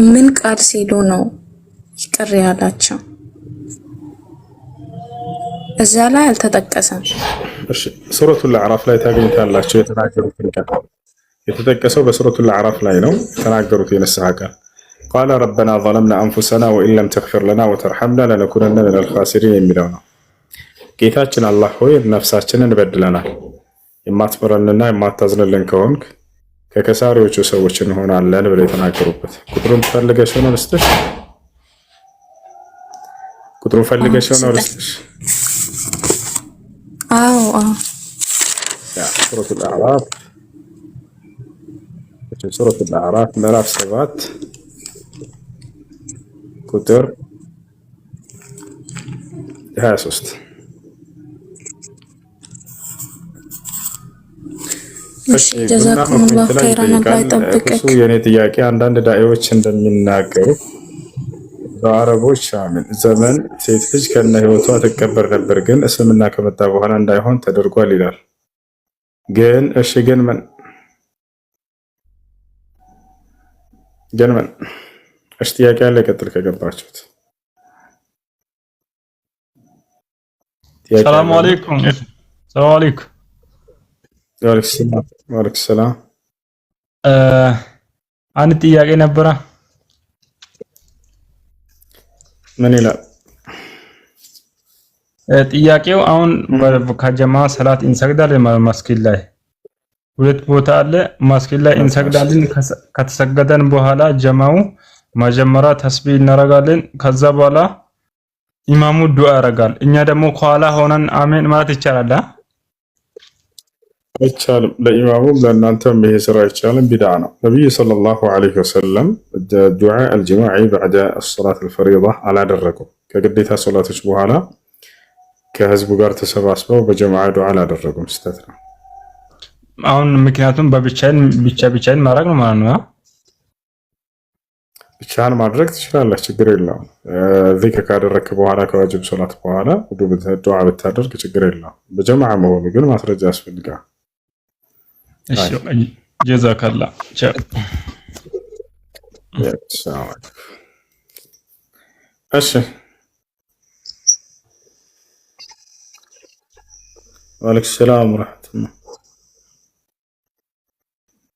ምን ቃል ሲሉ ነው ይቅር ያላቸው? እዛ ላይ አልተጠቀሰም። እሺ ሱረቱል አዕራፍ ላይ ታገኙታላችሁ። የተናገሩትን ቃል የተጠቀሰው በሱረቱል አዕራፍ ላይ ነው። የተናገሩት የነስሐ ቃል ቃለ ረበና ظለምና አንፉሰና ወኢን ለም ተግፊር ለና ወተርሐምና ለነኩነነ ሚነል ኻሲሪን የሚለው ነው። ጌታችን አላህ ሆይ ነፍሳችንን በድለናል፣ የማትምረንና የማታዝንልን ከሆንክ ከከሳሪዎቹ ሰዎች እንሆናለን ብለው የተናገሩበት። ቁጥሩን ፈልገሽ ነው ልስጥሽ? ቁጥሩን ፈልገሽ ነው ልስጥሽ? አዎ ሱረቱል አዕራፍ ምዕራፍ 7 ቁጥር 23 ጀዛኩሙላሁ ኸይራን አላህ ይጠብቅህ። የኔ ጥያቄ አንዳንድ ዳዒዎች እንደሚናገሩ በአረቦች ዘመን ሴት ልጅ ከነ ህይወቷ ትቀበር ነበር፣ ግን እስልምና ከመጣ በኋላ እንዳይሆን ተደርጓል ይላል። ግን እሺ ግን ምን እሺ ጥያቄ ያለ ቀጥል ከገባችሁት። ሰላም አለይኩም። ሰላም አለይኩም። ወአለይኩም ሰላም። አንድ ጥያቄ ነበረ። ምን ይላል ጥያቄው? አሁን ከጀማ ሰላት እንሰግዳለን መስጊድ ላይ ሁለት ቦታ አለ። መስጊድ ላይ እንሰግዳለን። ከተሰገደን በኋላ ጀማው መጀመሪያ ተስቢህ እናረጋለን። ከዛ በኋላ ኢማሙ ዱዓ ያረጋል። እኛ ደግሞ ከኋላ ሆነን አሜን ማለት ይቻላል? አይቻልም። ለኢማሙም ለእናንተም ይሄ ስራ አይቻልም፣ ቢድዓ ነው። ነብዩ ሰለላሁ ዐለይሂ ወሰለም ዱዓ አልጀማዒ በዕደ አስሰላት አልፈሪዳ አላደረጉም። ከግዴታ ሶላቶች በኋላ ከህዝቡ ጋር ተሰባስበው በጀማዓ ዱዓ አላደረጉም። ስህተት ነው። አሁን ምክንያቱም ብቻዬን ማድረግ ነው ማለት ነው። ብቻህን ማድረግ ትችላለህ፣ ችግር የለውም። ዚክር ካደረግክ በኋላ ከዋጅብ ሶላት በኋላ ዱዓ ብታደርግ ችግር የለውም። በጀማዓ መሆኑ ግን ማስረጃ ያስፈልጋል። እሺ ጀዛከላ። እሺ ወአለይኩም ሰላም ወራህመቱላህ።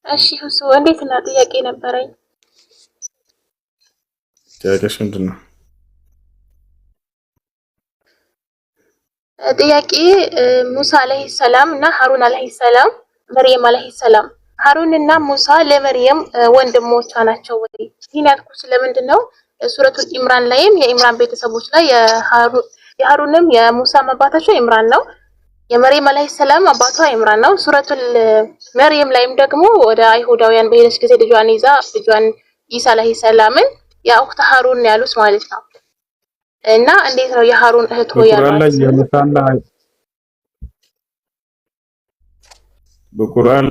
እሺ ሁሱ እንዴት ነው? ጥያቄ ነበረኝ። ጥያቄሽ ምንድን ነው? ጥያቄ ሙሳ አለይሂ ሰላም እና ሀሩን አለይሂ ሰላም፣ መርየም አለይሂ ሰላም፣ ሀሩን እና ሙሳ ለመርየም ወንድሞቿ ናቸው ወይ? ይህን ያልኩት ስለምንድን ነው? ሱረቱል ኢምራን ላይም የኢምራን ቤተሰቦች ላይ የሀሩንም የሙሳ አባታቸው ኢምራን ነው፣ የመርየም አለይሂ ሰላም አባቷ ኢምራን ነው። ሱረቱል መርየም ላይም ደግሞ ወደ አይሁዳውያን በሄደች ጊዜ ልጇን ይዛ ልጇን ኢሳ አለይሂ ሰላምን የአኽተ ሀሩን ያሉት ማለት ነው። እና እንዴት ነው የሀሩን እህት ሆይ ያሏት? በቁርአን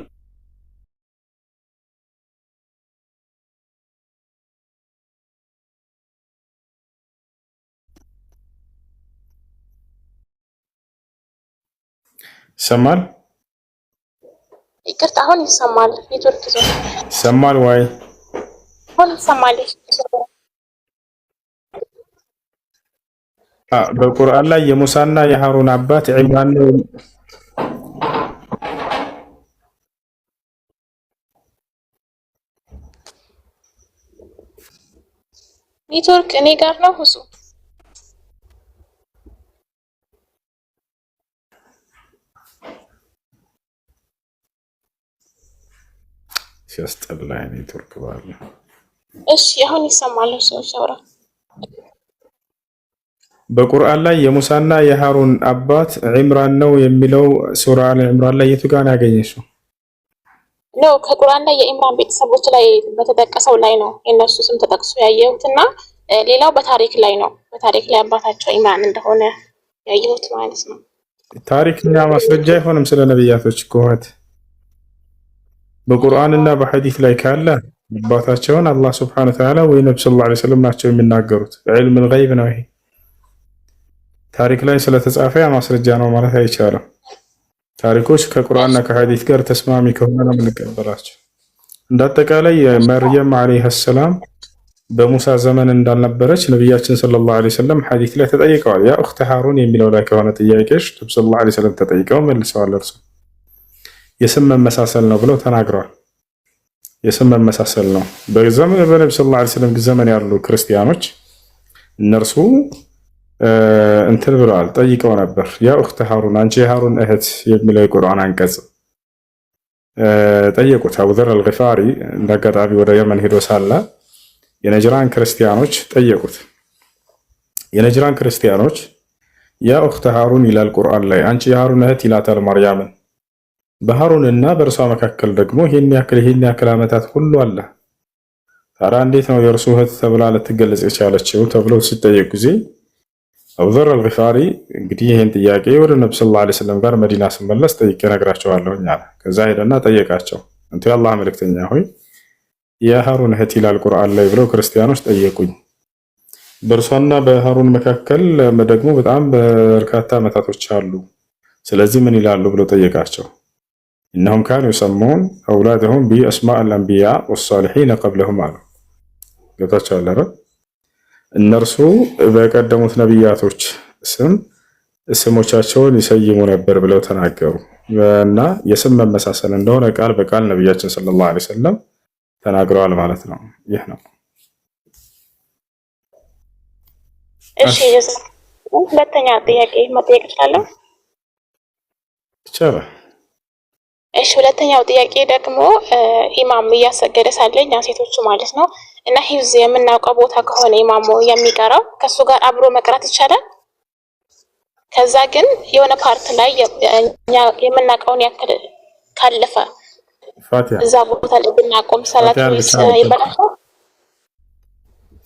ይሰማል? ይቅርታ አሁን ይሰማል። ኔትወርክ ይዞ ይሰማል ወይ? አሁን ይሰማል። በቁርአን ላይ የሙሳና የሃሩን አባት ዒምራን ነው። ኔትወርክ እኔ ጋር ነው ሁሱ ሲያስጠላ ኔትወርክ ባለ። እሺ አሁን ይሰማል። ሰዎች አውራ በቁርአን ላይ የሙሳና የሃሩን አባት ዒምራን ነው የሚለው ሱራ አለ ዒምራን ላይ የቱ ጋር ነው ያገኘሽው? ነው ከቁርአን ላይ የኢምራን ቤተሰቦች ላይ በተጠቀሰው ላይ ነው የነሱ ስም ተጠቅሶ ያየሁትና ሌላው በታሪክ ላይ ነው። በታሪክ ላይ አባታቸው ኢምራን እንደሆነ ያየሁት ማለት ነው። ታሪክና ማስረጃ አይሆንም ስለ ነብያቶች ከሆነ በቁርአንና በሐዲስ ላይ ካለ አባታቸውን አላህ Subhanahu Wa Ta'ala ወይ ነብዩ ሰለላሁ ዐለይሂ ወሰለም ናቸው የሚናገሩት። ዒልም الغይብ ነው ይሄ። ታሪክ ላይ ስለተጻፈ ያ ማስረጃ ነው ማለት አይቻልም። ታሪኮች ከቁርአንና ከሐዲስ ጋር ተስማሚ ከሆነ ነው የምንቀበላቸው። እንዳጠቃላይ መርየም አለይሃ ሰላም በሙሳ ዘመን እንዳልነበረች ነብያችን ሰለላሁ ዐለይሂ ወሰለም ሐዲስ ላይ ተጠይቀዋል። ያ እኽተ ሃሩን የሚለው ላይ ከሆነ ጥያቄሽ ነብዩ ሰለላሁ ዐለይሂ ወሰለም ተጠይቀው መልሰዋል። እርሱ የስም መመሳሰል ነው ብለው ተናግረዋል። የስም መመሳሰል ነው። በዘመን በነብዩ ሰለላሁ ዐለይሂ ወሰለም ዘመን ያሉ ክርስቲያኖች እነርሱ እንትን ብለዋል፣ ጠይቀው ነበር። ያ እኽተ ሃሩን አንቺ የሃሩን እህት የሚለው የቁርአን አንቀጽ ጠየቁት። አቡ ዘር አልገፋሪ እንዳጋጣሚ ወደ የመን ሄዶ ሳለ የነጅራን ክርስቲያኖች ጠየቁት። የነጅራን ክርስቲያኖች ያ እኽተ ሃሩን ይላል ቁርአን ላይ፣ አንቺ የሃሩን እህት ይላታል ማርያምን። በሃሩንና በእርሷ መካከል ደግሞ ይሄን ያክል ዓመታት ሁሉ አለ። ታዲያ እንዴት ነው የእርሱ እህት ተብላ ልትገለጽ የቻለችው ተብለው ሲጠየቁ ጊዜ አቡ ዘር አልገፋሪ እንግዲህ ይሄን ጥያቄ ወደ ነብዩ ሰለላሁ ዐለይሂ ወሰለም ጋር መዲና ስመለስ ጠይቄ እነግራቸዋለሁ አለ። ከዛ ሄደና ጠየቃቸው። እንቱ የአላህ መልእክተኛ ሆይ የሃሩን እህት ይላል ቁርአን ላይ ብለው ክርስቲያኖች ጠየቁኝ። በእርሷና በሃሩን መካከል ደግሞ በጣም በርካታ ዓመታቶች አሉ። ስለዚህ ምን ይላሉ ብሎ ጠየቃቸው። እነሁም ካኑ ይሰሙን አውላደሁም ቢአስማእ አልአንቢያ ወሳሊሒን ቀብለሁም አሉ። ገብታችኋል አይደል? እነርሱ በቀደሙት ነቢያቶች ስሞቻቸውን ይሰይሙ ነበር ብለው ተናገሩ እና የስም መመሳሰል እንደሆነ ቃል በቃል ነቢያችን ሰለላሁ ዐለይሂ ወሰለም ተናግረዋል ማለት ነው። ይህ ነው። እሺ ሁለተኛ ጥያቄ መጠየቅ እችላለሁ? ይቻላል። እሺ ሁለተኛው ጥያቄ ደግሞ ኢማም እያሰገደ ሳለ እኛ ሴቶቹ ማለት ነው እና ሂፍዝ የምናውቀው ቦታ ከሆነ ኢማሙ የሚቀራው ከሱ ጋር አብሮ መቅራት ይቻላል? ከዛ ግን የሆነ ፓርት ላይ የምናውቀውን ያክል ካለፈ እዛ ቦታ ላይ ብናቆም ሰላት ወይስ ይበላል?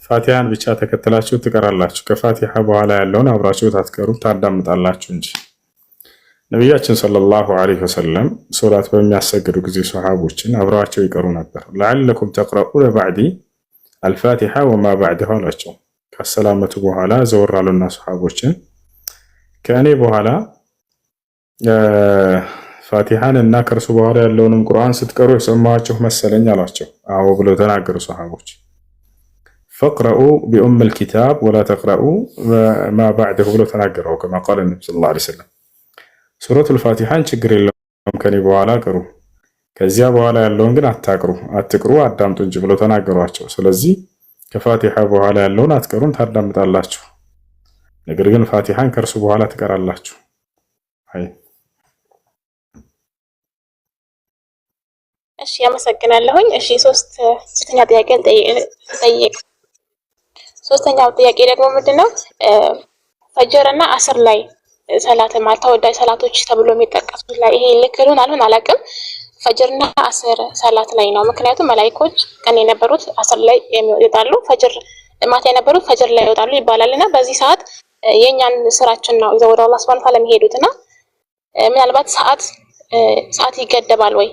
ፋቲሃን ብቻ ተከትላችሁ ትቀራላችሁ። ከፋቲሃ በኋላ ያለውን አብራችሁ ታትቀሩ ታዳምጣላችሁ እንጂ ነቢያችን ሰለላሁ ዐለይሂ ወሰለም ሶላት በሚያሰግዱ ጊዜ ሱሐቦችን አብረዋቸው ይቀሩ ነበር። ለዐለኩም ተቅረኡነ ባዕዲ አልፋቲሃ ወማ ባዕደሃ አላቸው። ካሰላመቱ በኋላ ዘወር አሉና ሱሐቦችን ከእኔ በኋላ ፋቲሃን እና ከእርሱ በኋላ ያለውንም ቁርአን ስትቀሩ የሰማኋችሁ መሰለኝ አሏቸው። አዎ ብለው ተናገሩ ሱሐቦች። ፈቅረኡ ቢኡሚል ኪታብ ወላ ተቅረኡ ማ ባዕደሁ ብለው ተናገረው ከማ ቃለ ነብዩ ሰለላሁ ዐለይሂ ወሰለም ሱረቱል ፋቲሃን ችግር የለውም ከኔ በኋላ ቅሩ፣ ከዚያ በኋላ ያለውን ግን አትቅሩ አዳምጡ እንጂ ብለው ተናገሯቸው። ስለዚህ ከፋቲሃ በኋላ ያለውን አትቀሩን ታዳምጣላችሁ፣ ነገር ግን ፋቲሃን ከእርሱ በኋላ ትቀራላችሁ። አይ እሺ አመሰግናለሁኝ። እሺ ሶስተኛ ጥያቄ ልጠይቅ። ሶስተኛው ጥያቄ ደግሞ ምንድነው ፈጅርና አስር ላይ ሰላት ማለት ተወዳጅ ሰላቶች ተብሎ የሚጠቀሱት ላይ ይሄ ልክ ይሁን አልሆን አላውቅም። ፈጅርና አስር ሰላት ላይ ነው። ምክንያቱም መላእክቶች ቀን የነበሩት አስር ላይ ይወጣሉ፣ ፈጅር ማታ የነበሩት ፈጅር ላይ ይወጣሉ ይባላልና በዚህ ሰዓት የኛን ስራችን ነው ይዘው ወደ አላህ Subhanahu Wa Ta'ala የሚሄዱትና ምናልባት ሰዓት ይገደባል ወይ?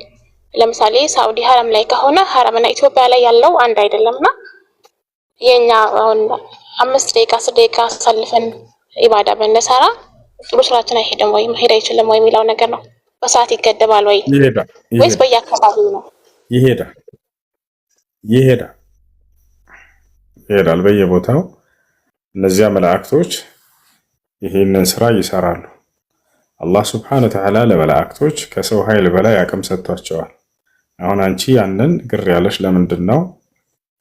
ለምሳሌ ሳውዲ ሐረም ላይ ከሆነ ሐረምና ኢትዮጵያ ላይ ያለው አንድ አይደለምና የኛ አሁን 5 ደቂቃ 10 ደቂቃ አሳልፈን ኢባዳ በነሰራ ጥሩ ስራችን አይሄድም ወይ መሄድ አይችልም ወይ የሚለው ነገር ነው። በሰዓት ይገደባል ወይ ወይስ በየአካባቢው ነው? ይሄዳል በየቦታው። እነዚያ መላእክቶች ይሄንን ስራ ይሰራሉ። አላህ Subhanahu Wa Ta'ala ለመላእክቶች ከሰው ኃይል በላይ አቅም ሰጥቷቸዋል። አሁን አንቺ ያንን ግር ያለሽ ለምንድን ነው?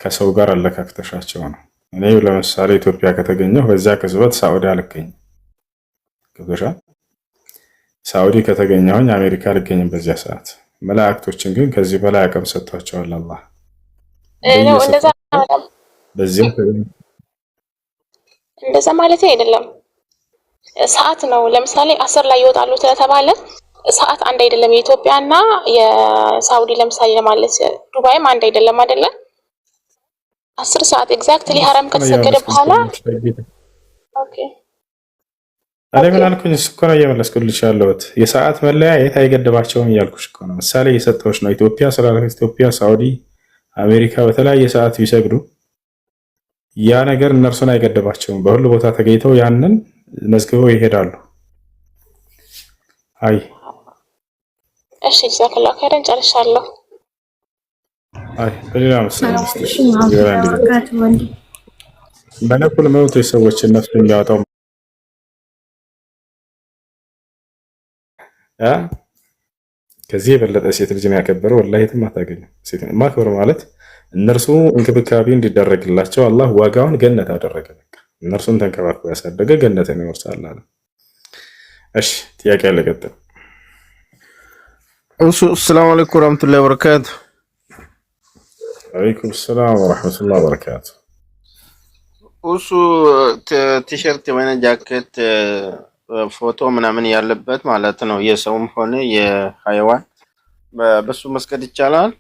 ከሰው ጋር አለካክተሻቸው ነው። እኔ ለምሳሌ ኢትዮጵያ ከተገኘሁ በዚያ ቅጽበት ሳዑዲ አልገኝም። ገብቶሻል? ሳዑዲ ከተገኘሁኝ አሜሪካ አልገኝም በዚያ ሰዓት። መላእክቶችን ግን ከዚህ በላይ አቅም ሰጥቷቸዋል አላህ ነው። በዚህም እንደዛ ማለት አይደለም። ሰዓት ነው። ለምሳሌ 10 ላይ ይወጣሉ ስለተባለ ሰዓት አንድ አይደለም። የኢትዮጵያና የሳውዲ ለምሳሌ ለማለት ዱባይም አንድ አይደለም አይደለ? 10 ሰዓት ኤግዛክትሊ ሐረም ከተሰገደ በኋላ ኦኬ እኔ ምን አልኩኝ? እኮ ነው እየመለስኩልሽ ያለሁት። የሰዓት መለያየት አይገድባቸውም እያልኩሽ እኮ ነው። ምሳሌ እየሰጠሁሽ ነው። ኢትዮጵያ ኢትዮጵያ፣ ሳውዲ፣ አሜሪካ በተለያየ ሰዓት ቢሰግዱ ያ ነገር እነርሱን አይገድባቸውም። በሁሉ ቦታ ተገኝተው ያንን መዝግበው ይሄዳሉ። አይ እሺ ጀዛከላሁ ኸይረን ጨርሻለሁ። አይ በሌላ መሰለሽ በነኩል መውት የሰዎች ነፍስ የሚያወጣው ከዚህ የበለጠ ሴት ልጅን ያከበረ ወላሂ የትም አታገኝም። ሴት ማክበር ማለት እነርሱ እንክብካቤ እንዲደረግላቸው አላህ ዋጋውን ገነት አደረገ። እነርሱን ተንከባክቦ ያሳደገ ገነትን ይወርሳል አለ። እሺ ጥያቄ አለ። ቀጥል። ሰላም አለይኩም ወራህመቱላሂ ወበረካቱ። ወአለይኩም ሰላም ወራህመቱላሂ ወበረካቱ። እሱ ቲሸርት ወይ ጃኬት ፎቶ ምናምን ያለበት ማለት ነው። የሰውም ሆነ የሐይዋን በሱ መስገድ ይቻላል።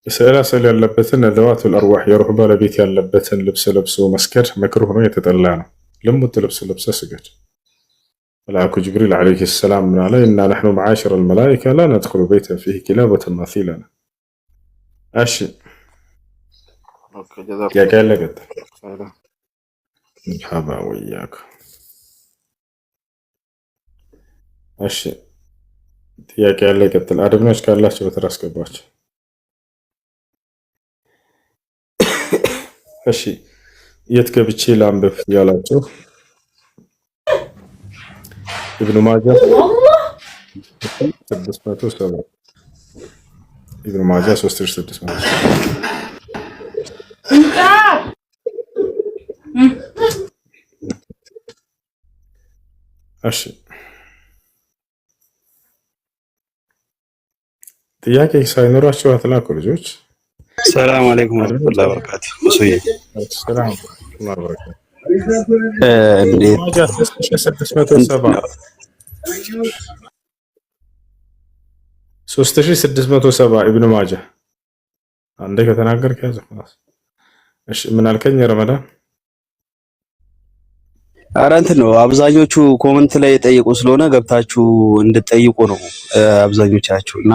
ስዕል ያለበትን ዘዋቱል አርዋህ የሩህ ባለቤት ያለበትን ልብስ ለብሶ መስገድ መክሩህ ነው፣ የተጠላ ነው። ልሙጥ ልብስ ለብሰ ስገድ። መልአኩ ጅብሪል ዓለይሂ ሰላም ምን አለ? ኢና ነሕኑ መዓሽረ አልመላኢካ ላ ነድኹሉ በይተን ፊሂ ኪላብ ወተማሲለና። እሺ ጥያቄ አለ? ቀጥል። መርሐባ ወያኩ። እሺ ጥያቄ አለ? ቀጥል። አድማጭ ካላችሁ በተራ አስገባችሁ። እሺ የት ገብቼ ላንብብ ያላችሁ ኢብኑ ማጃ 607 ኢብኑ ማጃ 3600 እሺ ጥያቄ ሳይኖራችሁ አትላኩ ልጆች። ሰላም አለይኩም ወራህመቱላሂ ወበረካቱ። ሙስዬ ሰላም ወበረካቱ። እንዴት 3670 ኢብኑ ማጃ አንዴ ከተናገርክ ያዘ خلاص። እሺ ምን አልከኝ? ረመዳን ኧረ እንትን ነው አብዛኞቹ ኮመንት ላይ የጠየቁ ስለሆነ ገብታችሁ እንድትጠይቁ ነው አብዛኞቻችሁ እና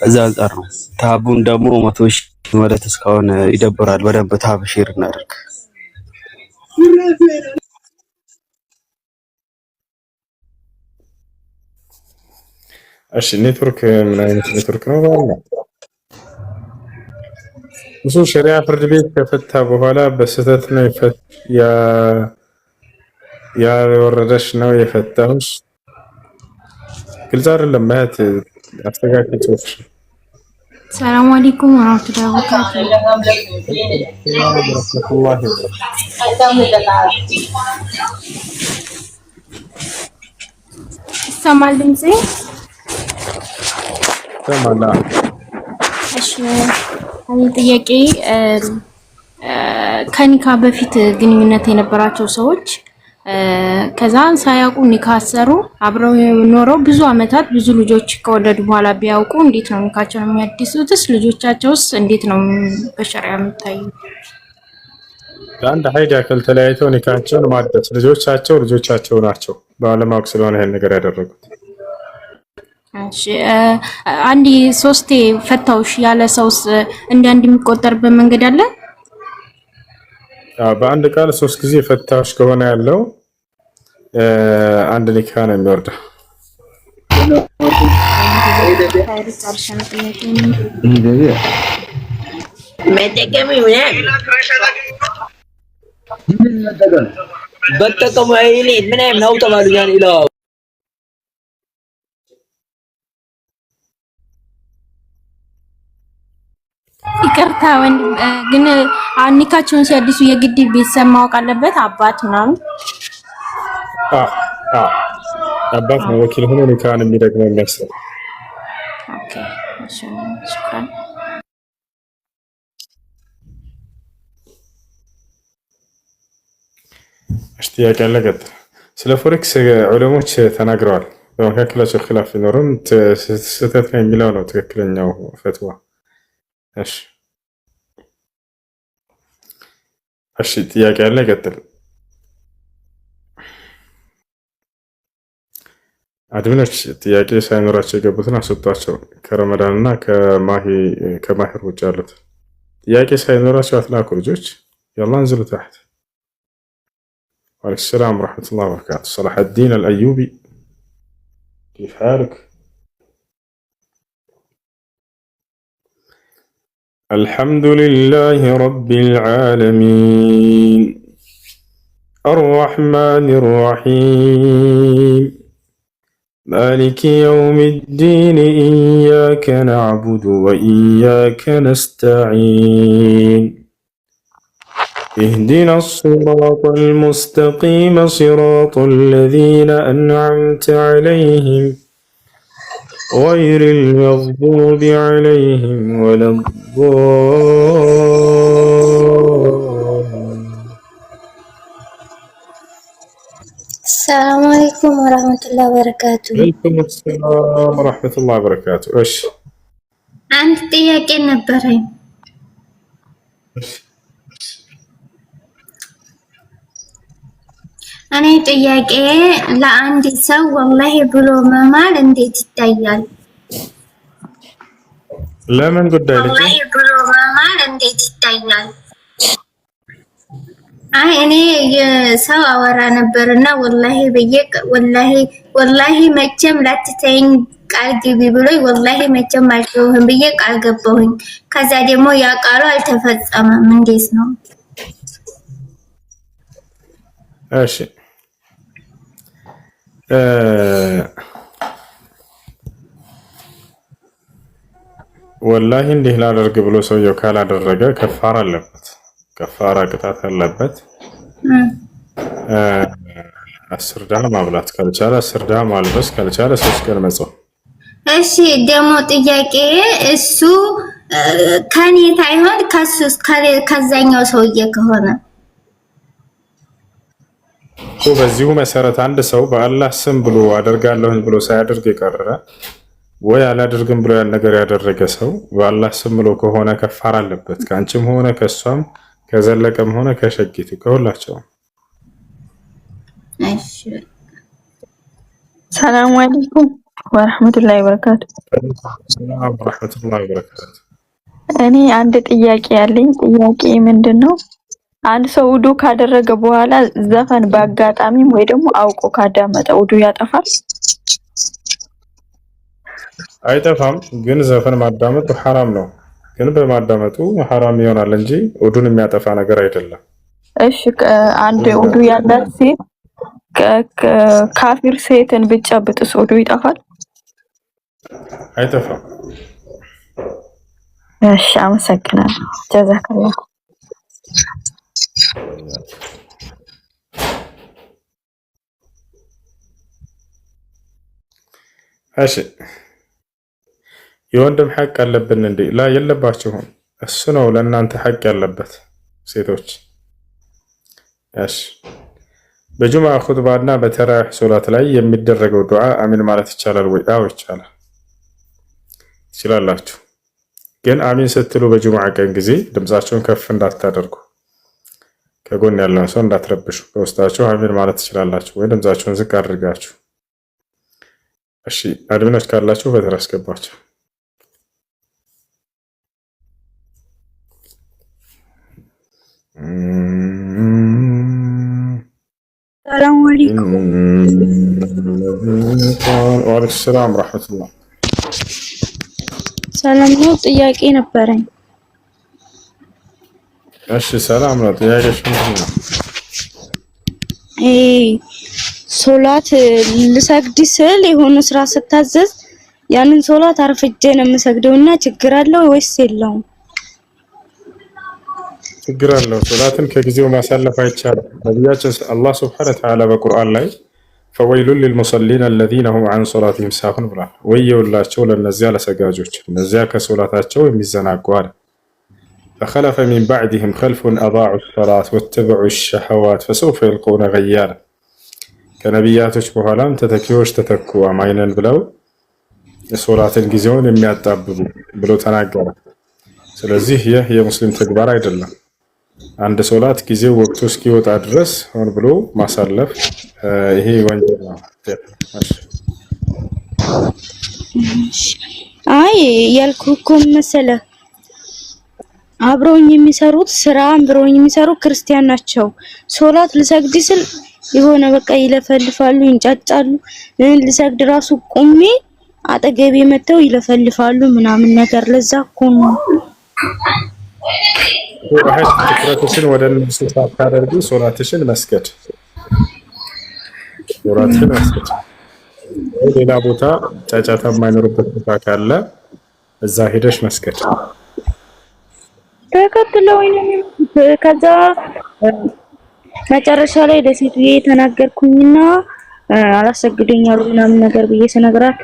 እዛ አንፃር ነው። ታቡን ደግሞ 100 ሺህ ማለት እስካሁን ይደብራል። በደንብ ታብ ሼር እናድርግ። እሺ ኔትወርክ ምን አይነት ኔትወርክ ነው ባለው? እሱ ሸሪዓ ፍርድ ቤት ከፈታ በኋላ በስህተት ነው ያወረደሽ ነው የፈታሁሽ። ግልጽ አይደለም ማለት አስተካክል ጽሁፍሽ። ሰላም አለይኩም ወራህመቱላሂ ወበረካቱ። ይሰማል ድምጼ? ተማላ እሺ እኔ ጥያቄ ከኒካ በፊት ግንኙነት የነበራቸው ሰዎች ከዛ ሳያውቁ ኒካ አሰሩ፣ አብረው ኖረው ብዙ አመታት ብዙ ልጆች ከወለዱ በኋላ ቢያውቁ እንዴት ነው ኒካቸውን የሚያድሱትስ? ልጆቻቸውስ እንዴት ነው በሸሪዓ የሚታዩት? አንድ ሀይድ ያክል ተለያይተው ኒካቸውን ማደስ ልጆቻቸው ናቸው። ባለማወቅ ስለሆነ ይሄን ነገር ያደረጉት። እሺ አንዲ ሶስቴ ፈታውሽ ያለ ሰውስ እንደ አንድ የሚቆጠርበት መንገድ አለ? በአንድ ቃል 3 ጊዜ ፈታሽ ከሆነ ያለው አንድ ኒካ ነው የሚወርደው። በተቀሙ አይኔ ምንም ነው ተባሉኛል ኢላው ይቅርታ ወንድም ግን ኒካቸውን ሲያድሱ የግድ ቤተሰብ ማወቅ አለበት? አባት ምናምን? አባት ነው ወኪል ሆኖ ኒካህን የሚደግመው የሚያስረው። ኦኬ እሺ ሽክራን። ጥያቄ አለ ቀጥል። ስለ ፎሬክስ ዑለሞች ተናግረዋል። በመካከላቸው ኺላፍ ቢኖርም ስህተት ነው የሚለው ነው ትክክለኛው ፈትዋ። እሺ ጥያቄ አለ ቀጥል። አድሚኖች ጥያቄ ሳይኖራቸው የገቡትን አስወጧቸው። ከረመዳንና ከማህር ውጭ ያሉት ጥያቄ ሳይኖራቸው አትላኩ ልጆች። يلا انزلوا تحت. وعليكم السلام ورحمة الله وبركاته. صلاح الدين الأيوبي كيف حالك؟ الحمد لله رب العالمين الرحمن الرحيم مالك يوم الدين إياك نعبد وإياك نستعين اهدنا الصراط المستقيم صراط الذين أنعمت عليهم غير المغضوب عليهم ولا الضالين. السلام عليكم ورحمة الله وبركاته. وعليكم السلام ورحمة الله وبركاته. ايش؟ عندي ጥያቄ ነበረኝ። እኔ ጥያቄ ለአንድ ሰው ወላሂ ብሎ መማል እንዴት ይታያል? ለምን ጉዳይ ልጅ? ወላሂ ብሎ መማል እንዴት ይታያል? አይ እኔ የሰው አወራ ነበርና ወላሂ በየቀ ወላሂ መቼም ላትተኝ ቃል ግቢ ብሎኝ ወላሂ መቼም አልተውህም ብዬ ቃል ገባሁኝ። ከዛ ደግሞ ያ ቃሉ አልተፈጸመም። እንዴት ነው? እሺ ወላሂ እንዲህ ላደርግ ብሎ ሰውየው ካላደረገ ከፋራ አለበት። ከፋራ ቅጣት አለበት። 10 ድሃ ማብላት ካልቻለ 10 ድሃ ማልበስ ካልቻለ 3 ቀን መጾም። እሺ ደግሞ ጥያቄ እሱ ከኔ ታይሆን ከሱስ ከዛኛው ሰውዬ ከሆነ በዚሁ መሰረት አንድ ሰው በአላህ ስም ብሎ አደርጋለሁኝ ብሎ ሳያደርግ የቀረ ወይ አላደርግም ብሎ ያን ነገር ያደረገ ሰው በአላህ ስም ብሎ ከሆነ ከፋራ አለበት። ከአንቺም ሆነ ከሷም ከዘለቀም ሆነ ከሸጊቱ ከሁላቸውም። እሺ ሰላም አለይኩም ወራህመቱላሂ ወበረካቱ። ሰላም ወራህመቱላሂ ወበረካቱ። እኔ አንድ ጥያቄ ያለኝ ጥያቄ ምንድነው? አንድ ሰው ውዱ ካደረገ በኋላ ዘፈን በአጋጣሚም ወይ ደግሞ አውቆ ካዳመጠ ውዱ ያጠፋል? አይጠፋም፣ ግን ዘፈን ማዳመጡ ሐራም ነው። ግን በማዳመጡ ሐራም ይሆናል እንጂ ውዱን የሚያጠፋ ነገር አይደለም። እሺ አንድ ውዱ ያላት ሴት ካፊር ሴትን ብትጨብጥስ ውዱ ይጠፋል? አይጠፋም። እሺ አመሰግናለሁ። ጀዛከላህ። እሺ የወንድም ሐቅ አለብን እንዴ? ላ የለባችሁም። እሱ ነው ለእናንተ ሐቅ ያለበት ሴቶች። እሺ በጁምዓ ኹጥባና በተራዊህ ሶላት ላይ የሚደረገው ዱዓ አሚን ማለት ይቻላል ወይ? አዎ ይቻላል፣ ትችላላችሁ። ግን አሚን ስትሉ በጁምዓ ቀን ጊዜ ድምጻችሁን ከፍ እንዳታደርጉ፣ ከጎን ያለውን ሰው እንዳትረብሹ። በውስጣችሁ አሚን ማለት ትችላላችሁ ወይ ድምጻችሁን ዝቅ አድርጋችሁ። እሺ አድሚኖች ካላችሁ በተራ አስገባችሁ። ሰላም አለይኩም። ወአለይኩም ሰላም ወራህመቱላህ። ሰላም ነው። ጥያቄ ነበረኝ። እሺ ሰላም ነው። ጥያቄሽ ምንድን ነው? ሶላት ልሰግድ ስል የሆነ ስራ ስታዘዝ ያንን ሶላት አርፍጄ ነው የምሰግደውና ችግር አለው ወይስ የለውም? ችግር አለው። ሶላትን ከጊዜው ማሳለፍ አይቻልም። ነቢያችን አላህ ሱብሓነሁ ወተዓላ በቁርአን ላይ ፈወይሉን ሊልሙሰሊን አለዚነ ሁም ዐን ሶላቲሂም ሳሁን ብሏል። ወየውላቸው ለእነዚያ ለሰጋጆች እነዚያ ከሶላታቸው የሚዘናጉ አለ። ፈኸለፈ ሚን ባዕድህም ኸልፉን አዳዑ ሰላት ወተበዑ ሸሀዋት ፈሰውፈ የልቀውነ ገያ። ከነቢያቶች በኋላም ተተኪዎች ተተኩ አማኝነን ብለው የሶላትን ጊዜውን የሚያጣብቡ ብሎ ተናገረ። ስለዚህ ይህ የሙስሊም ተግባር አይደለም። አንድ ሶላት ጊዜው ወቅቱ እስኪወጣ ድረስ ሆን ብሎ ማሳለፍ ይሄ ወንጀል ነው። አይ ያልኩህ እኮ መሰለህ አብረውኝ የሚሰሩት ስራ አብረውኝ የሚሰሩ ክርስቲያን ናቸው። ሶላት ልሰግድ ስል የሆነ በቃ ይለፈልፋሉ፣ ይንጫጫሉ። ልሰግድ ራሱ ቁሜ አጠገቤ መተው ይለፈልፋሉ ምናምን ነገር። ለዛ እኮ ነው ትኩረትሽን ወደ እነሱ ሳታደርጊ ሶላትሽን መስገድ። ሌላ ቦታ ጫጫታ የማይኖርበት ቦታ ካለ እዛ ሄደሽ መስገድ። ተከትለውኝ ከዛ መጨረሻ ላይ ለሴትዬ የተናገርኩኝና አላሰግደኛሉ ምናምን ነገር ብዬ ስነግራት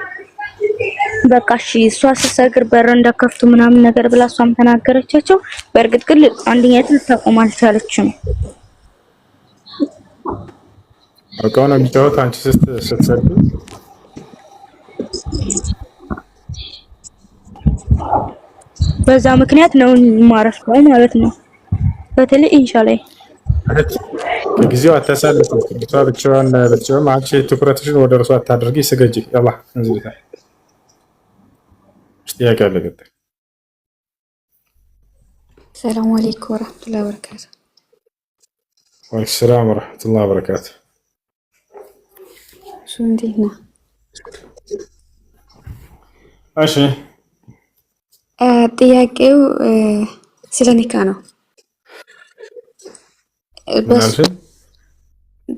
በቃ እሺ እሷ ስትሰግር በር እንዳከፍቱ ምናምን ነገር ብላ እሷም ተናገረቻቸው። በእርግጥ ግን አንደኛይቱ ልታቆም አልቻለችም። አውቀው ነው የሚጫወት አንቺ ስትሰግዱ በዛ ምክንያት ነው ማረፍው ማለት ነው። በተለይ ኢንሻአላህ ጊዜው አታሳልፍ። እሷ ብቻዋን አንቺ ትኩረትሽን ወደ እርሷ አታድርጊ፣ ስገጂ። ያላህ እንዝልታ ጥያቄ አለ። ቀጥታ ሰላም አለይኩም ወራህመቱላሂ ወበረካቱ። ወአለይኩም ሰላም ወራህመቱላሂ ወበረካቱ። እንዴት ነህ? እሺ ጥያቄው ስለ ኒካ ነው።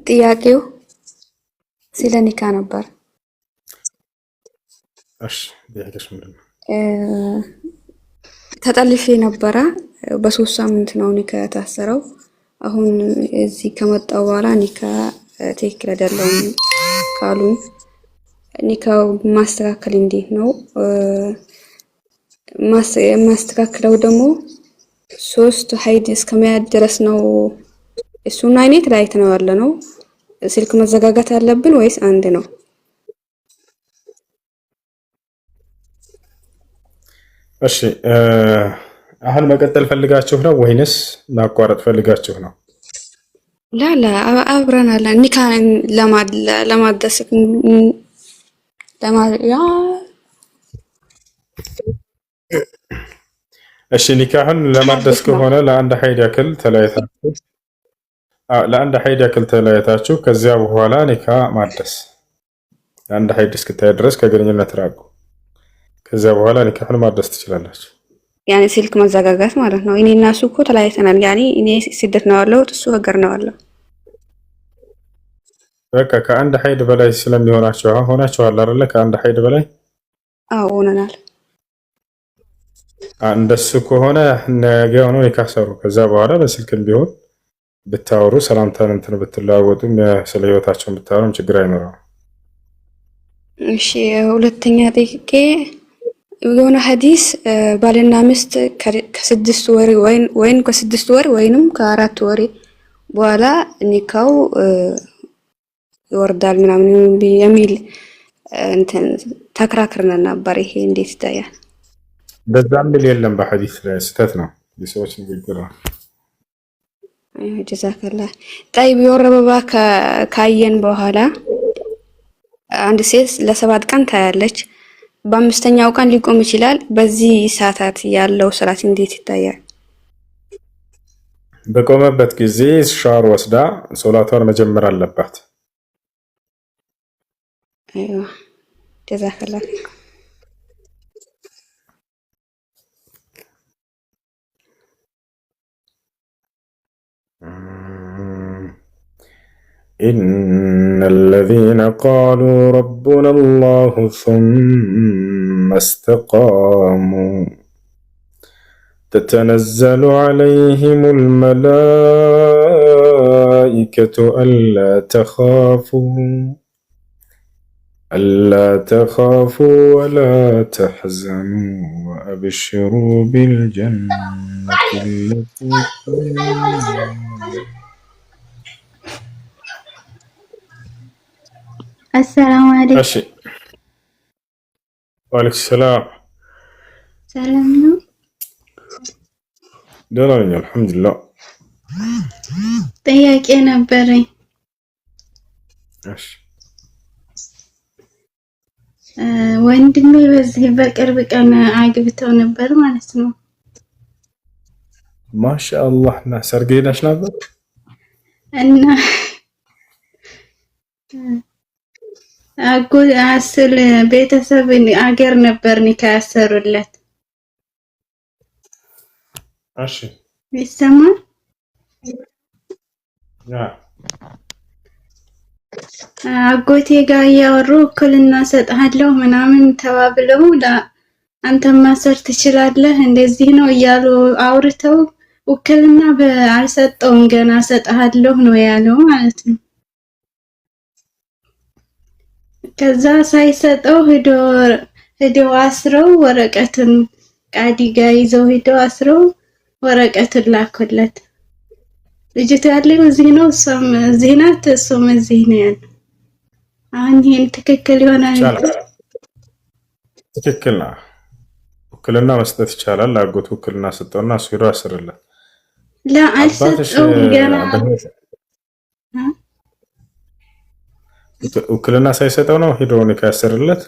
ጥያቄው ስለ ኒካ ነበር። እሺ ጥያቄሽ ምንድን ነው? ተጠልፌ ነበረ። በ3 ሳምንት ነው ኒካ የታሰረው። አሁን እዚህ ከመጣው በኋላ ኒካ ትክክል አይደለም ካሉን ኒካው ማስተካከል እንዴት ነው? ማስተካከለው ደግሞ 3 ሀይድ እስከመያዝ ድረስ ነው። እሱን አይነት ላይት ነው ያለ ነው። ስልክ መዘጋጋት አለብን ወይስ አንድ ነው? እሺ አሁን መቀጠል ፈልጋችሁ ነው ወይንስ ማቋረጥ ፈልጋችሁ ነው? ላ አብረን አለ ኒካ ለማድረስ እሺ ኒካህን ለማድረስ ከሆነ ለአንድ ሀይድ ያክል ተለያይታችሁ ከዚያ በኋላ ኒካ ማድረስ ለአንድ ሀይድ እስክታይ ድረስ ከግንኙነት ራቁ። ከዚያ በኋላ ኒካህን ማድረስ ትችላላችሁ። ያኔ ስልክ መዘጋጋት ማለት ነው። እኔ እና እሱ እኮ ተለያይተናል። ያኔ እኔ ስደት ነው ያለሁት፣ እሱ ሀገር ነው ያለው። በቃ ከአንድ ሀይድ በላይ ስለሚሆናችሁ ሆናችኋል አይደለ? ከአንድ ሀይድ በላይ አዎ ሆነናል። እንደሱ ከሆነ ነገ ሆኖ ኒካ ሰሩ። ከዛ በኋላ በስልክም ቢሆን ብታወሩ ሰላምታን እንትን ብትለዋወጡም ስለ ህይወታቸውን ብታወሩም ችግር አይኖረውም። እሺ ሁለተኛ ጥያቄ የሆነ ሐዲስ ባልና ሚስት ከ6 ወር ወይን ከ6 ወር ወይንም ከ4 ወር በኋላ ኒካው ይወርዳል ምናምን የሚል እንትን ተከራክረን ነበር። ይሄ እንዴት ይታያል? በዛም ብል የለም በሐዲስ ላይ ስህተት ነው። የሰዎች ንግግር ነው። ጀዛከላ ጠይብ የወር አበባ ካየን በኋላ አንድ ሴት ለ7 ቀን ታያለች። በ5ኛው ቀን ሊቆም ይችላል። በዚህ ሰዓታት ያለው ስርዓት እንዴት ይታያል? በቆመበት ጊዜ ሻወር ወስዳ ሶላቷን መጀመር አለባት። አይዋ ጀዛከላ إن الذين قالوا ربنا الله ثم استقاموا تتنزل عليهم الملائكة ألا تخافوا ألا تخافوا ولا تحزنوا وأبشروا بالجنة التي السلام عليكم. أشي وعليكم السلام. ሰላም ነው? ደህና ነኝ አልሐምዱሊላህ። ጥያቄ ነበረኝ። እሺ ወንድሜ በዚህ በቅርብ ቀን አግብተው ነበር ማለት ነው። ማሻአላህ እና ሰርግ ሄዳሽ ነበር? እና አስል ቤተሰብ አገር ነበር ኒካ ያሰሩለት። እሺ ይሰማል? አጎቴ ጋር እያወሩ እኩልና ሰጥሃለሁ ምናምን ተባብለው አንተም ማሰር ትችላለህ እንደዚህ ነው እያሉ አውርተው ውክልና አልሰጠውም ገና ሰጥሃለሁ ነው ያለው ማለት ነው። ከዛ ሳይሰጠው ሄዶ አስረው ወረቀትን ቃዲ ጋር ይዘው ሄደው አስረው ወረቀትን ላኩለት። ልጅቱ ያለው እዚህ ነው፣ እሷም እዚህ ናት፣ እሱም እዚህ ነው ያለው። አሁን ይሄን ትክክል ይሆናል? ትክክል ነው። ውክልና መስጠት ይቻላል። አጎት ውክልና ሰጠውና እሱ ሄዶ አስርለት። አልሰጠውም ገና ውክልና ሳይሰጠው ነው ሄዶ ኒካ ያሰርለት።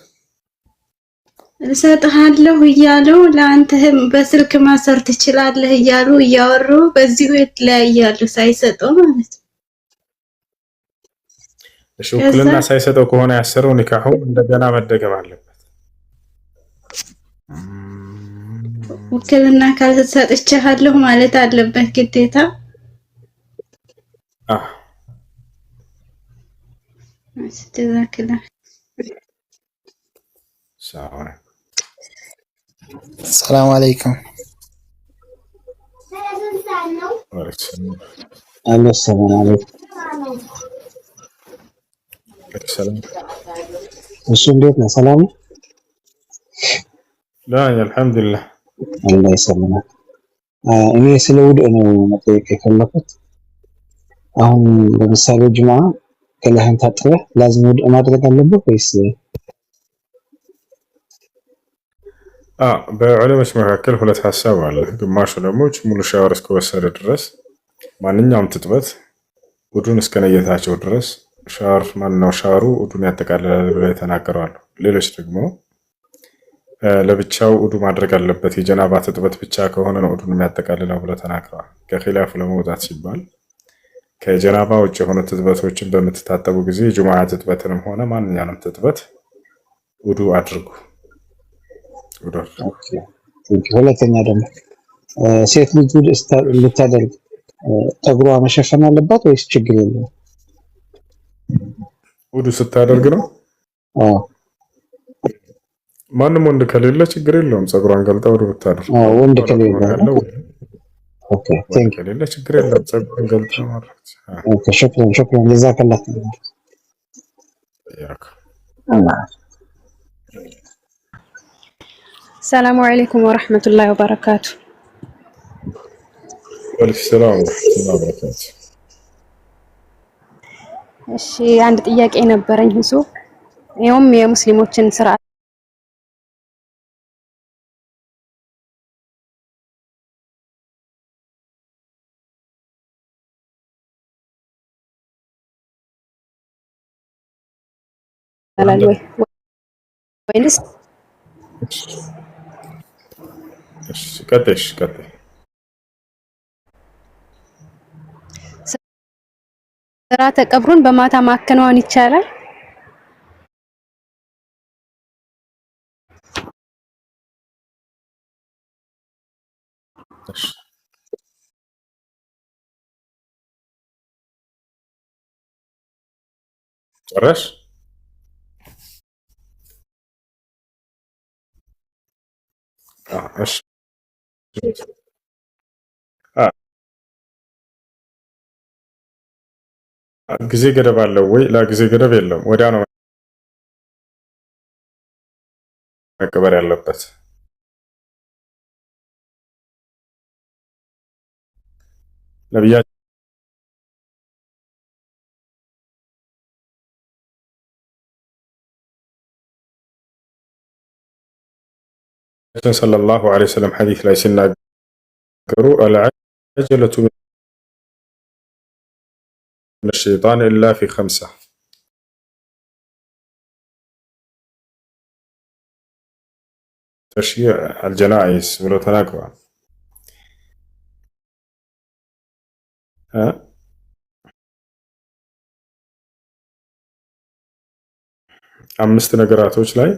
እሰጥሃለሁ እያለው ለአንተም በስልክ ማሰር ትችላለህ እያሉ እያወሩ በዚሁ የተለያያሉ ሳይሰጠው ማለት ነው። እሺ ውክልና ሳይሰጠው ከሆነ ያሰረው ኒካሁ እንደገና መደገም አለበት። ውክልና ካልሰጥቻለሁ ማለት አለበት ግዴታ። ጀዛክላ ሰላም አለይኩም። ሰላም አለይኩም። እሱ እንዴት ነው? ሰላም ነው? አልሐምዱሊላህ። አላህ ይሰልማል። እኔ ስለ ውድእ ነው መጠየቅ የፈለኩት። አሁን ለምሳሌ ጁማ ገላህን ታጥበህ ላዝም ውድእ ማድረግ አለብህ ወይስ? በዑለሞች መካከል ሁለት ሀሳብ አለ። ግማሹ ደግሞ ሙሉ ሻወር እስከወሰደ ድረስ ማንኛውም ትጥበት ውዱን እስከነየታቸው ድረስ ሻወሩ ውዱን ያጠቃልላል ብለው የተናገራሉ። ሌሎች ደግሞ ለብቻው ውዱ ማድረግ አለበት፣ የጀናባ ትጥበት ብቻ ከሆነ ነው ውዱን የሚያጠቃልለው ብለው ተናግረዋል። ከኺላፉ ለመውጣት ሲባል ከጀናባ ውጭ የሆኑ ትጥበቶችን በምትታጠቡ ጊዜ ጁሙዓ ትጥበትንም ሆነ ማንኛውንም ትጥበት ውዱ አድርጉ። ሁለተኛ ደግሞ ሴት ልጅ ልታደርግ ጠጉሯ መሸፈን አለባት ወይስ ችግር የለውም? ውዱ ስታደርግ ነው። ማንም ወንድ ከሌለ ችግር የለውም። ፀጉሯን ገልጣ ውዱ ብታደርግ። ወንድ ከሌለ ከሌለ ችግር የለም። ፀጉሯን ገልጣ ማድረግ። ሹክራን ጀዛከላህ። ሰላሙ አለይኩም ወራህመቱላሂ ወበረካቱ። ወአለይኩም ሰላም ወራህመቱላሂ ወበረካቱ። እሺ አንድ ጥያቄ ነበረኝ። ይኸውም የሙስሊሞችን ስርዓት ወይንስ ቀጥይ ስርዓተ ቀብሩን በማታ ማከናወን ይቻላል? ጨረሽ? እሺ ጊዜ ገደብ አለው ወይ? ጊዜ ገደብ የለውም። ወዲያ ነው መቀበር ያለበት። ነብያችን ሰለላሁ ዐለይሂ ወሰለም ሐዲስ ላይ ሲናገሩ አልዐጀለቱ ሚነ ሸይጣን ኢላ ፊ ኸምሳ ተሽይዕ አልጀናኢዝ ብለው ተናግረዋል። አምስት ነገራቶች ላይ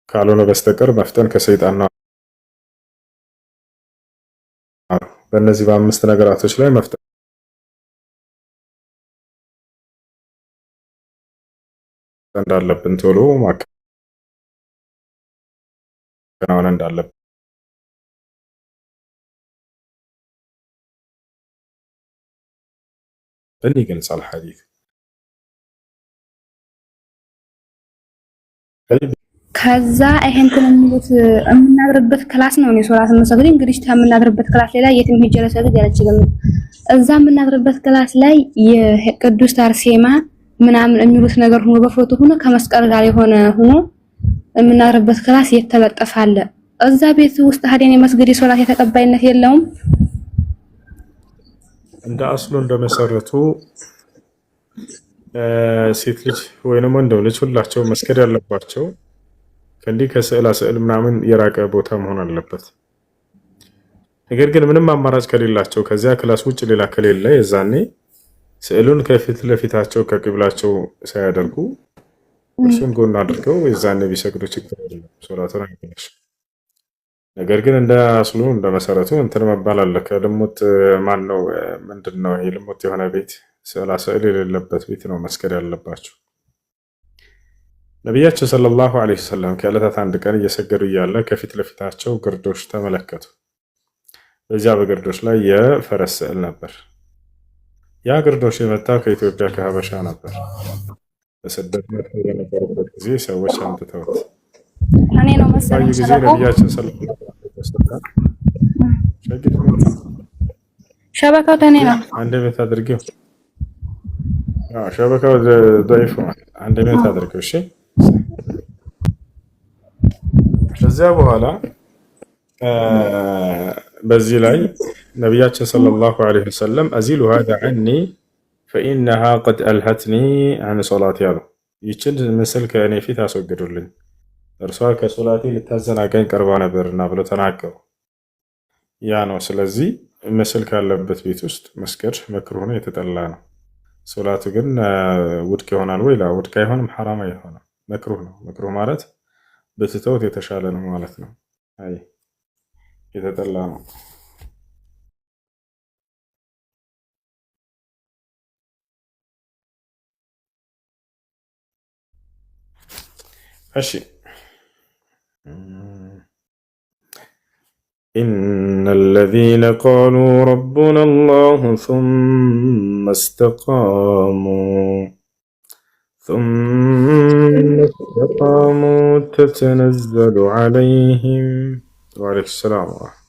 ካልሆነ በስተቀር መፍጠን ከሰይጣን ነው። በእነዚህ በአምስት ነገራቶች ላይ መፍጠን እንዳለብን ቶሎ ማከናወን እንዳለብን ይገልጻል ሐዲስ። ከዛ ይሄንትን የሚሉት የምናድርበት ክላስ ነው። እኔ ሶላት መሰግድ እንግዲህ የምናድርበት ክላስ ላይ የትም ሄጄ ለሰግድ ያለችልም እዛ የምናድርበት ክላስ ላይ የቅዱስ አርሴማ ምናምን የሚሉት ነገር ሆኖ በፎቶ ሆኖ ከመስቀል ጋር የሆነ ሆኖ የምናድርበት ክላስ የተለጠፈ አለ። እዛ ቤት ውስጥ ሀዲን የመስገድ ሶላት የተቀባይነት የለውም። እንደ አስሉ እንደመሰረቱ ሴት ልጅ ወይንም ወንድ ልጅ ሁላቸው መስገድ ያለባቸው ከእንዲህ ከስዕላ ስዕል ምናምን የራቀ ቦታ መሆን አለበት። ነገር ግን ምንም አማራጭ ከሌላቸው ከዚያ ክላስ ውጭ ሌላ ከሌለ የዛኔ ስዕሉን ከፊት ለፊታቸው ከቂብላቸው ሳያደርጉ እሱን ጎን አድርገው የዛኔ ቢሰግዱ ችግር የለም፣ ሶላቱን አይበላሽም። ነገር ግን እንደ አስሉ እንደ መሰረቱ እንትን መባል አለ። ከልሙት ማን ነው ምንድን ነው ይሄ ልሙት የሆነ ቤት ስዕላ ስዕል የሌለበት ቤት ነው መስገድ ያለባቸው። ነቢያችን ሰለላሁ ዐለይሂ ወሰለም ከዕለታት አንድ ቀን እየሰገዱ እያለ ከፊት ለፊታቸው ግርዶሽ ተመለከቱ። በዚያ በግርዶሽ ላይ የፈረስ ስዕል ነበር። ያ ግርዶሽ የመጣው ከኢትዮጵያ ከሀበሻ ነበር። በስደት መጥተው በነበሩበት ጊዜ ሰዎች አምጥተውት እኔ ነው መሰለኝ ጊዜ ነቢያችን ሰለላሁ ዐለይሂ ወሰለም ሸበካው ተኔ ነው አንድ ቤት አድርጌው ሸበካው ضعيف አንድ ቤት አድርጌው እሺ። ከዚያ በኋላ በዚህ ላይ ነቢያችን ሰለላሁ ዐለይሂ ወሰለም አዚሉ هذا عني فإنها قد ألهتني عن صلاتي አሉ። ይችን ምስል ከእኔ ፊት አስወግዱልኝ እርሷ ከሶላቴ ልታዘናጋኝ ቀርባ ነበርና ብለው ተናገሩ። ያ ነው። ስለዚህ ምስል ካለበት ቤት ውስጥ መስገድ መክሩህ ነው፣ የተጠላ ነው። ሶላቱ ግን ውድቅ ይሆናል ወይ? ላ ውድቅ አይሆንም፣ ሐራም አይሆንም፣ መክሩህ ነው። መክሩህ ማለት በትተውት የተሻለ ነው ማለት ነው። አይ የተጠላ ነው። እሺ إن الذين قالوا ربنا الله ثم استقاموا تتنزل عليهم وعليكم السلام ورحمة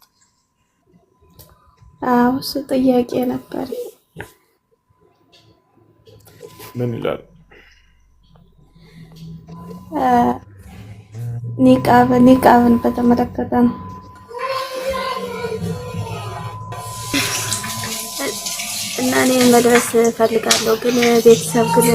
እሱ ጥያቄ ነበር። ምን ይላል? ኒቃብን በተመለከተ ነው። እና እኔ መድረስ ፈልጋለሁ ግን ቤተሰብ ግን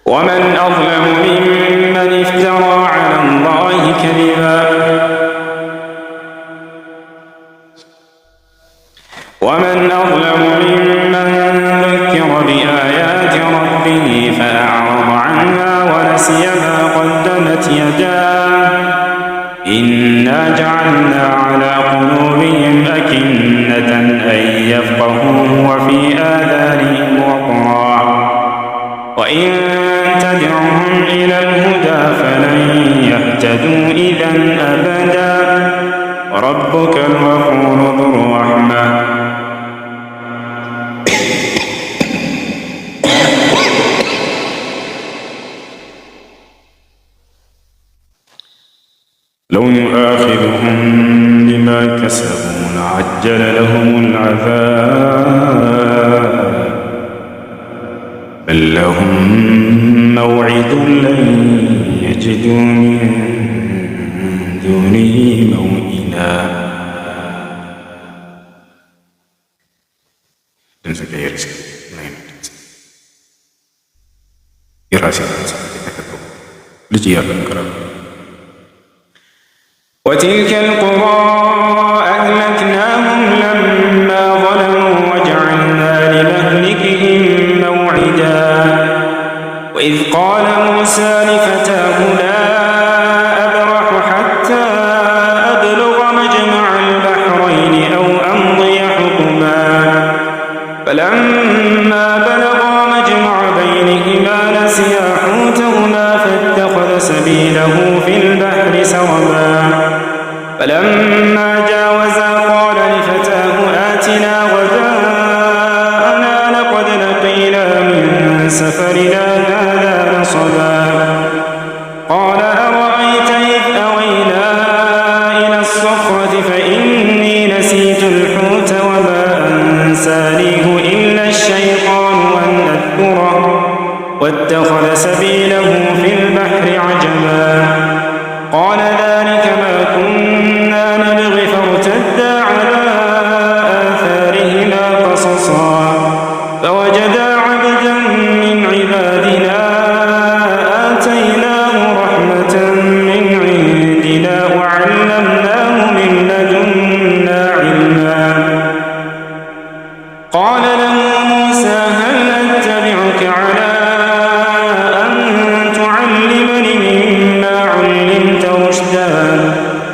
ومن أظلم ممن افترى على الله كذبا ومن أظلم ممن ذكر بآيات ربه فأعرض عنها ونسي ما قدمت يداه إنا جعلنا على قلوبهم أكنة أن يفقهوه وفي آذانهم وقرا وإن تدعهم إلى الهدى فلن يهتدوا إذا أبدا وربك الغفور ذو الرحمة لو يؤاخذهم بما كسبوا لعجل لهم العذاب بل لهم موعد لن يجدوا من دونه موئلا. وتلك القرى أهلكناهم لما ظلموا وجعلنا لمهلكهم موعدا وإذ قال موسى لفتاه لا أبرح حتى أبلغ مجمع البحرين أو أمضي حقبا فلما بلغا مجمع بينهما نسيا حوتهما فاتخذ سبيله في البحر سربا فلما جاوزا قال لفتاه آتنا غداءنا لقد لقينا من سفرنا هذا نصبا قال أرأيت إذ أوينا إلى الصخرة فإني نسيت الحوت وما أنسانيه إلا الشيطان أن أذكره واتخذ سبيله في البحر عجبا قال ذلك ما كنا نبغي فارتدا على آثارهما قصصا فوجدا عبدا من عبادنا آتيناه رحمة من عندنا وعلمناه من لدنا علما قال له موسى هل أتبعك على أن تعلمني مما علمت رشدا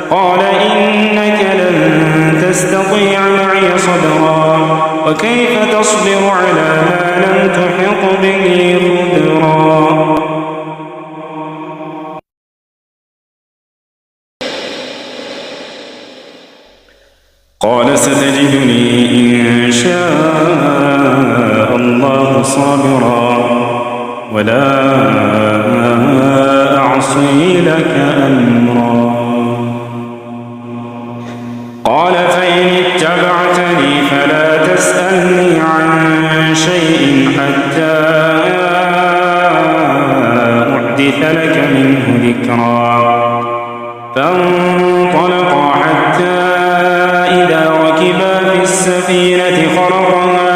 قال إنك لن تستطيع معي صبرا وكيف تصبر على ما لم تحط به خبرا. قال ستجدني إن شاء الله صابرا ولا أعصي لك أمرا قال فإن اتبعتني فلا تسألني عن شيء حتى أحدث لك منه ذكرا فانطلقا حتى إذا ركبا في السفينة خرقها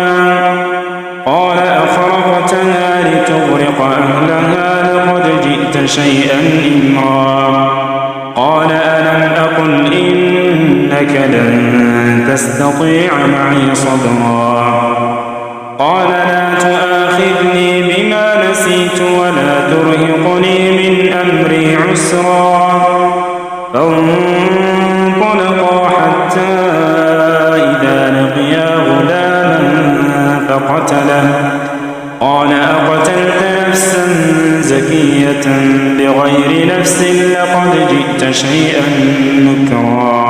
قال أخرقتها لتغرق أهلها لقد جئت شيئا إمرا قال ألم أقل إنك لن تستطيع معي صبرا قال لا تؤاخذني بما نسيت ولا ترهقني من أمري عسرا فانطلقا حتى إذا لقيا غلاما فقتله قال أقتلت نفسا زكية بغير نفس لقد جئت شيئا نكرا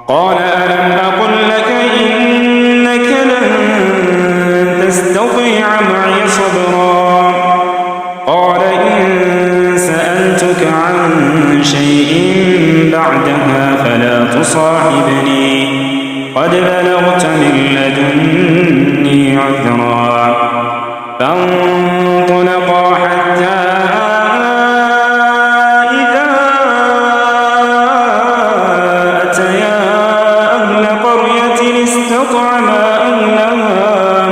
قال ألم أقل لك إنك لن تستطيع معي صبرا قال إن سألتك عن شيء بعدها فلا تصاحبني قد بلغت من لدني عذرا فانطلقا حتى إذا أتيا أهل قرية استطعما أهلها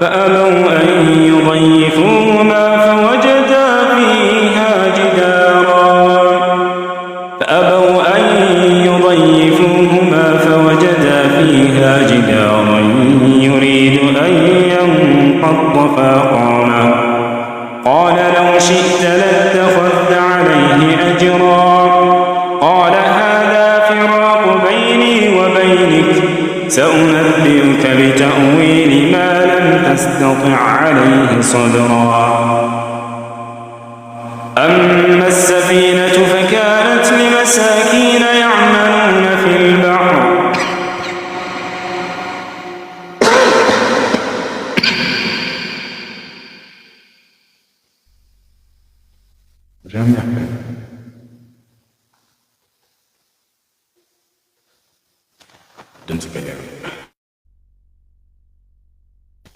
فأبوا أن يضيفوهما فوجدا فيها جدارا يريد أن ينقض فأقامه قال لو شئت لاتخذت عليه أجرا قال هذا فراق بيني وبينك سأنبئك بتأويل ما لم تستطع عليه صبرا أما السفينة فكانت لمساكين يعملون في البحر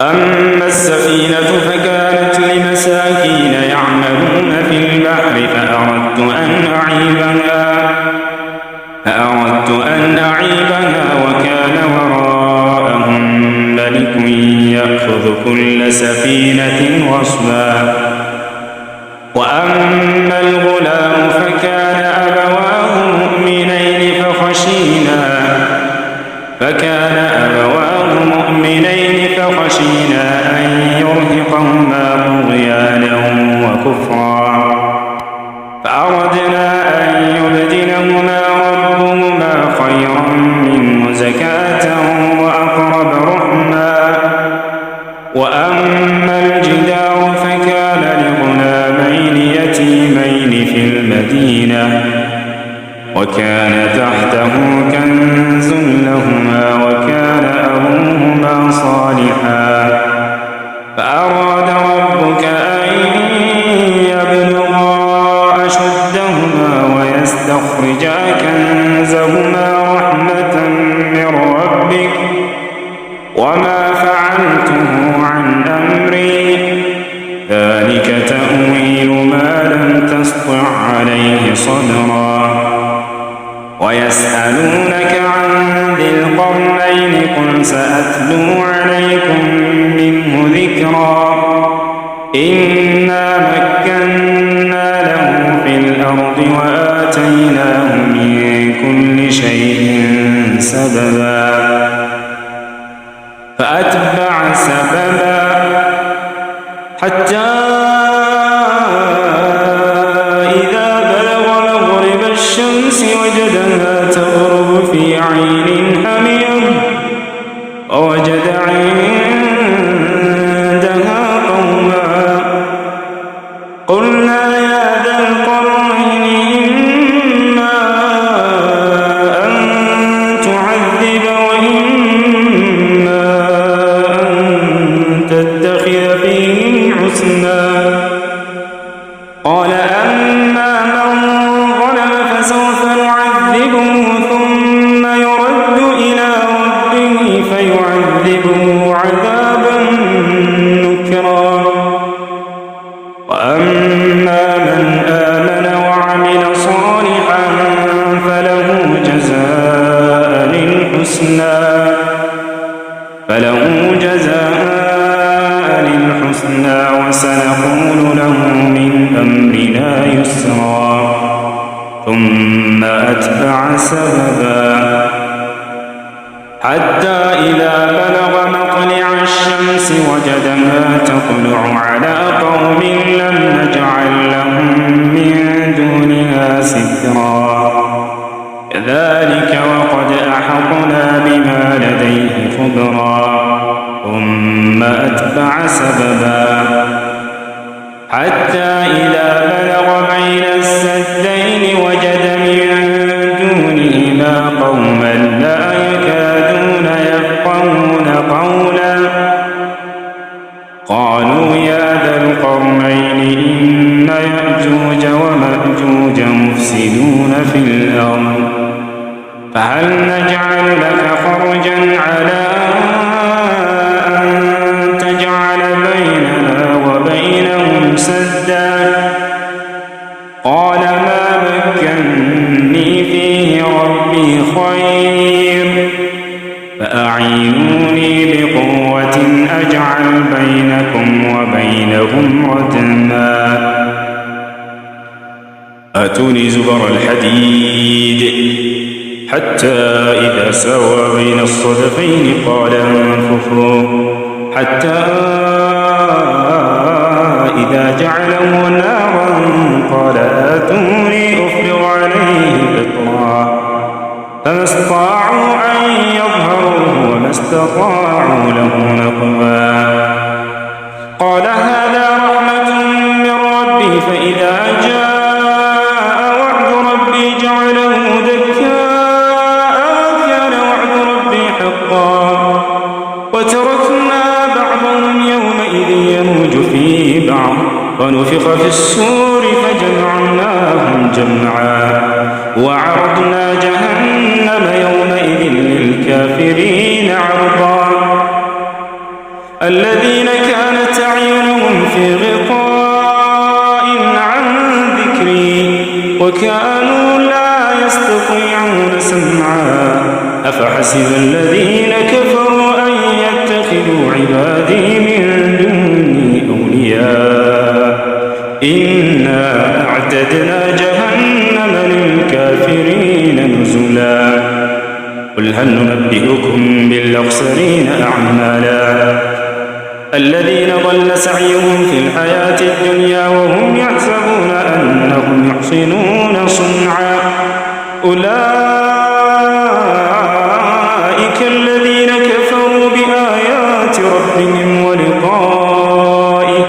أما السفينة فكانت لمساكين يعملون في البحر فأردت أن أعيبها وكان وراءهم ملك يأخذ كل سفينة غصبا وأما الغلام فكان أبواه مؤمنين فخشينا أن يرهقهما طغيانا وكفرا فأردنا أن يبدلهما ربهما خيرا منه زكاة وأقرب رحما وأما الجدار فكان لغلامين يتيمين في المدينة وكان تحته كنز لهما وكان أبوهما صالحا فأراد ربك أن يبلغا أشدهما ويستخرجا كنزهما رحمة من ربك وما فعلته عن أمري ذلك تأويل ما لم تسطع عليه صبرا ويسألونك عن ذي القرنين قل سأتلو عليكم منه ذكرا إنا مكنا له في الأرض وآتيناه من كل شيء سببا فأتبع سببا حتى إذا بلغ مغرب الشمس وجدها تغرب في عين حميم ووجد عندها قوما قلنا يا ذا القرنين إما أن تعذب وإما أن تتخذ فيهم حسنا قال أما من ظلم فسوف نعذبه ثم يرد إلى ربه فيعذبه عذابا نكرا وأما من آمن وعمل صالحا فله جزاء للحسنى وسنقول له من أمرنا يسرا ثم أتبع سببا حتى إذا بلغ مطلع الشمس وجدها تطلع على قوم لم نجعل لهم من دونها سترا كذلك وقد أحطنا بما لديه خبرا ثم أتبع سببا حتى إذا بلغ بين السدين وجد من دونهما قوما لا يكادون يفقهون قولا قالوا يا ذا القرنين إن يأجوج ومأجوج مفسدون في الأرض فهل نجعل لك خرجا على أن تجعل بيننا وبينهم سدا قال ما مكني فيه ربي خير فأعينوني بقوة أجعل بينكم وبينهم ردما آتوني زبر الحديد حتى إذا ساوى بين الصدفين قال انفخوا حتى إذا جعله نارا قال آتوني أفرغ عليه قطرا فما استطاعوا أن يظهروه وما استطاعوا له نقبا قال هذا رحمة من ربي فإذا جاء وعد ربي جعله دكاء وكان وعد ربي حقا وتركنا بعضهم يومئذ يموج في بعض ونفخ في السور فجمعناهم جمعا وعرضنا جهنم يومئذ للكافرين عرضا الذين كانت أعينهم في غطاء عن ذكري وكانوا لا يستطيعون سمعا أفحسب الذين كفروا أن يتخذوا عبادي من دوني أولياء إنا أعتدنا جهنم للكافرين نزلا قل هل ننبئكم بالأخسرين أعمالا الذين ضل سعيهم في الحياة الدنيا وهم يحسبون أنهم يحسنون صنعا أولئك الذين كفروا بآيات ربهم ولقائه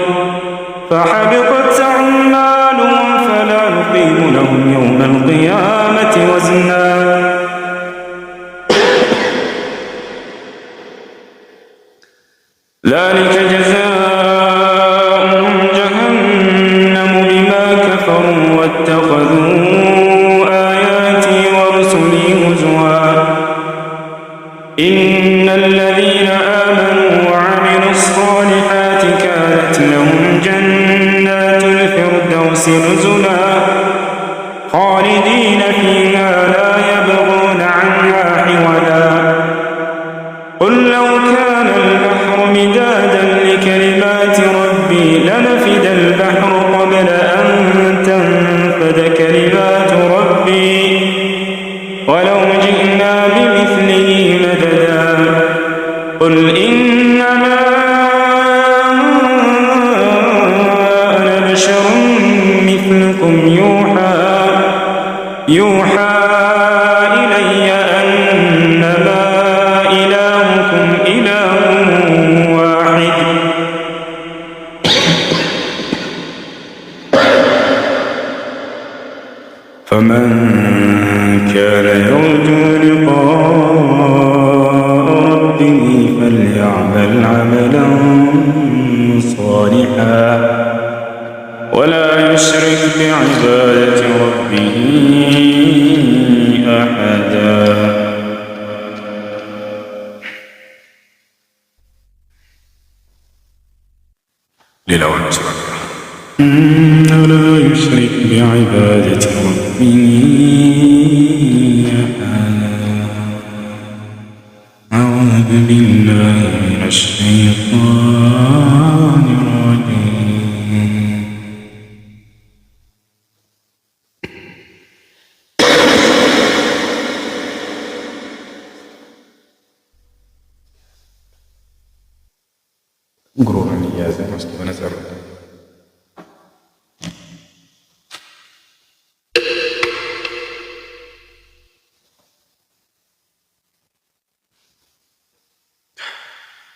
فحبطت أعمالهم فلا نقيم لهم يوم القيامة وزنا ذلك جزاؤهم جهنم بما كفروا واتخذوا آياتي ورسلي هزوا إن الذين آمنوا وعملوا الصالحات كانت لهم جنات الفردوس نزلا خالدين فيها لا يبغون عنها حولا قل لو كان البحر مدادا لكلمات ربي لنفد البحر قبل أن تنفد كلمات ربي ولو جئنا بمثله مددا قل إنما أنا بشر مثلكم يوحى إلي أنما إلهكم إله واحد فمن كان يرجو لقاء ربه فليعمل عملا صالحا ولا يشرك بعبادة ربه أحدا ولا يشرك بعبادة ربه أحدا أعوذ بالله من الشيطان الرجيم ጉሮሮን እያዘ ውስጥ በነጸሩ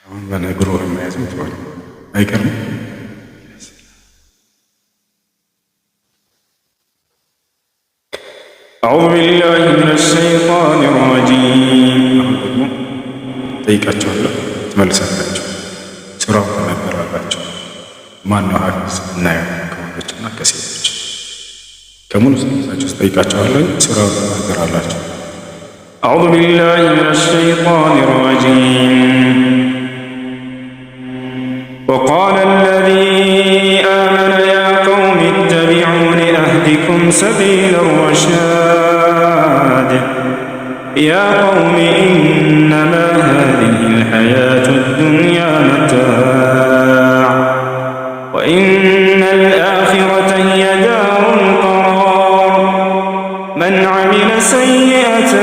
አሁን በነግሮን መያዝ ምትሆን አይቀርም። أعوذ بالله من الشيطان الرجيم ጠይቃቸዋለሁ ትመልሳላችሁ። ስራው ተነገራላችሁ። ማነው ሐፊዝ እናየው ከወንዶችና ከሴቶች ከሙሉ ሰዎች ጠይቃቸዋለሁ። ስራው ተነገራላችሁ። أعوذ بالله من الشيطان الرجيم وقال الذي آمن يا قوم اتبعون أهدكم سبيل الرشاد يا قوم إنما هذه الحياة الدنيا متاع وإن الآخرة هي دار القرار من عمل سيئة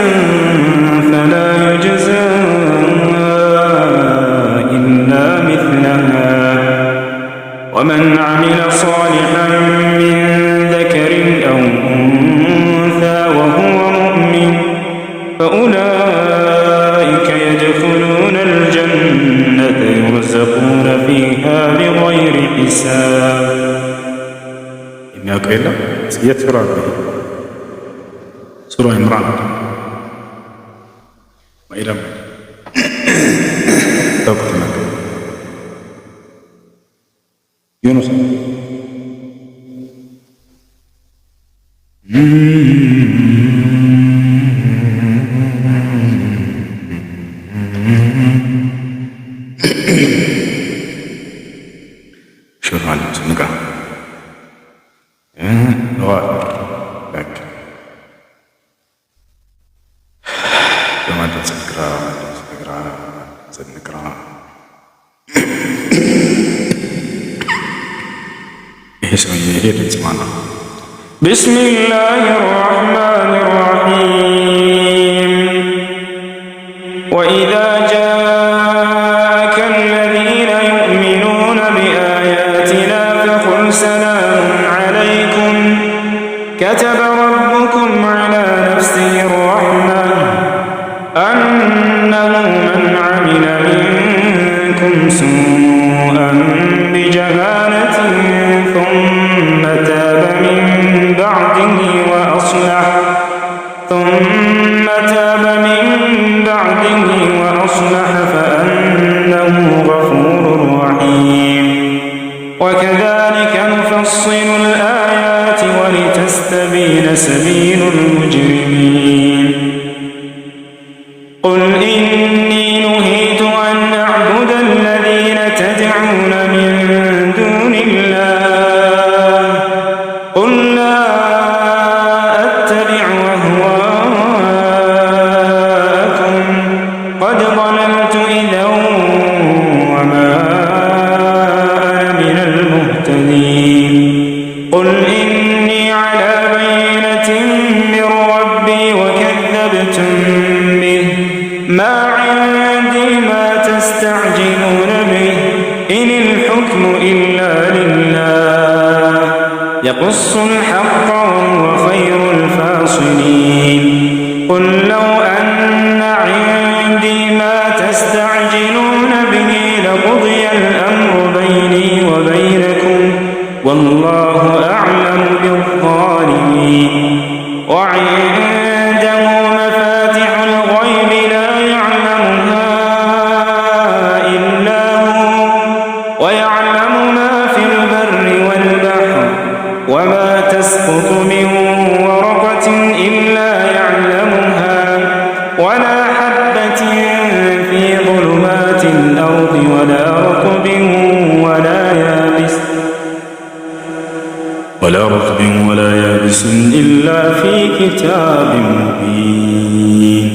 فلا يجزى إلا مثلها ومن عمل صالحا من ذكر أو أنثى وهو مؤمن فأولئك يدخلون الجنة يرزقون فيها بغير حساب የሚያውቀው የለም። የት ሱራ ነው? ሱራ ኢምራን ወይም ተውኩትና ዩኑስ شرعا سنقع نوافر لك كما تذكرى سنقرأ بسم الله الرحمن الرحيم وإذا جاءك الذين يؤمنون بآياتنا فقل سلام عليكم كتب ربكم على نفسه الرحمة أنه من عمل منكم سوءا بجهالة ثم تاب من بعده وأصلح فأنه غفور رحيم وكذلك نفصل الآيات ولتستبين سبيل المجرمين قل إني نهيت أن أعبد الذين تدعون من دون الله قل لا أتبع أهواءكم قد ضللت إذا وما أنا من المهتدين قل إني على بينة من ربي وكذبتم به ما عندي ما تستعجلون به إن الحكم إلا لله يقص الحق وهو خير الفاصلين قل لو أن عندي ما تستعجلون به لقضي الأمر بيني وبينكم والله أعلم بالظالمين وعنده مفاتح الغيب لا يعلمها إلا هو ويعلم ما في البر والبحر وما تسقط من ورقة إلا يعلمها ولا حبة في ظلمات الأرض ولا رطب ولا يابس إلا في كتاب مبين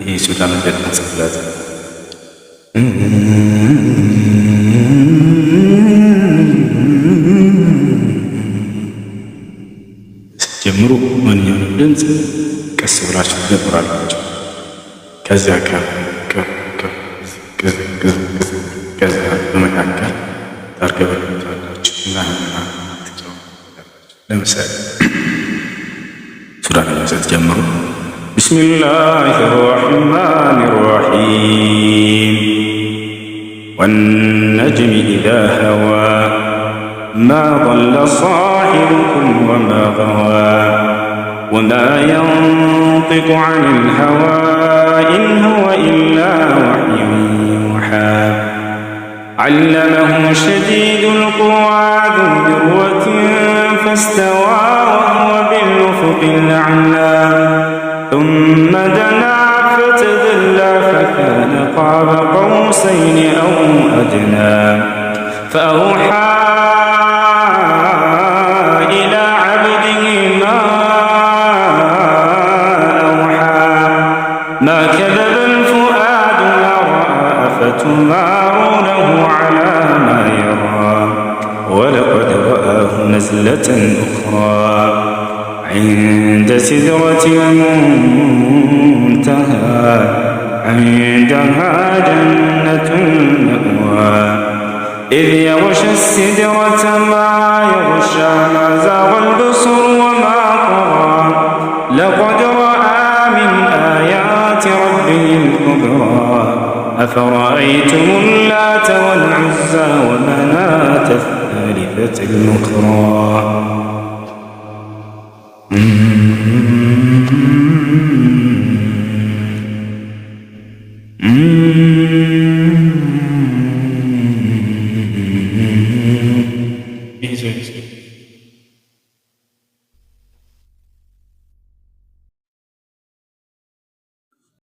ይህ ሱዳን እንደተሰላት ጀምሩ ማንኛውንም ድምፅ ቀስ ብላችሁ ትጀምራላችሁ። ከዚያ ከዚያ በመካከል ታርገበታላችሁ እና ትጫወታላችሁ። ለምሳሌ ሱዳን ስትጀምሩ ቢስሚላሂ ረሕማኒ ረሒም ወነጅሚ ኢዛ ሀዋ ما ضل صاحبكم وما غوى وما ينطق عن الهوى إن هو إلا وحي يوحى علمه شديد القوى ذو مرة فاستوى وهو بالأفق الأعلى ثم دنا فتدلى فكان قاب قوسين أو أدنى فأوحى ما كذب الفؤاد ما رأى أفتمارونه على ما يرى ولقد رآه نزلة أخرى عند سدرة المنتهى عندها جنة المأوى إذ يغشى السدرة ما يغشى ما زاغ البصر وما طغى لقد رأى من آيات ربه الكبرى أفرأيتم اللات والعزى ومناة الثالثة الأخرى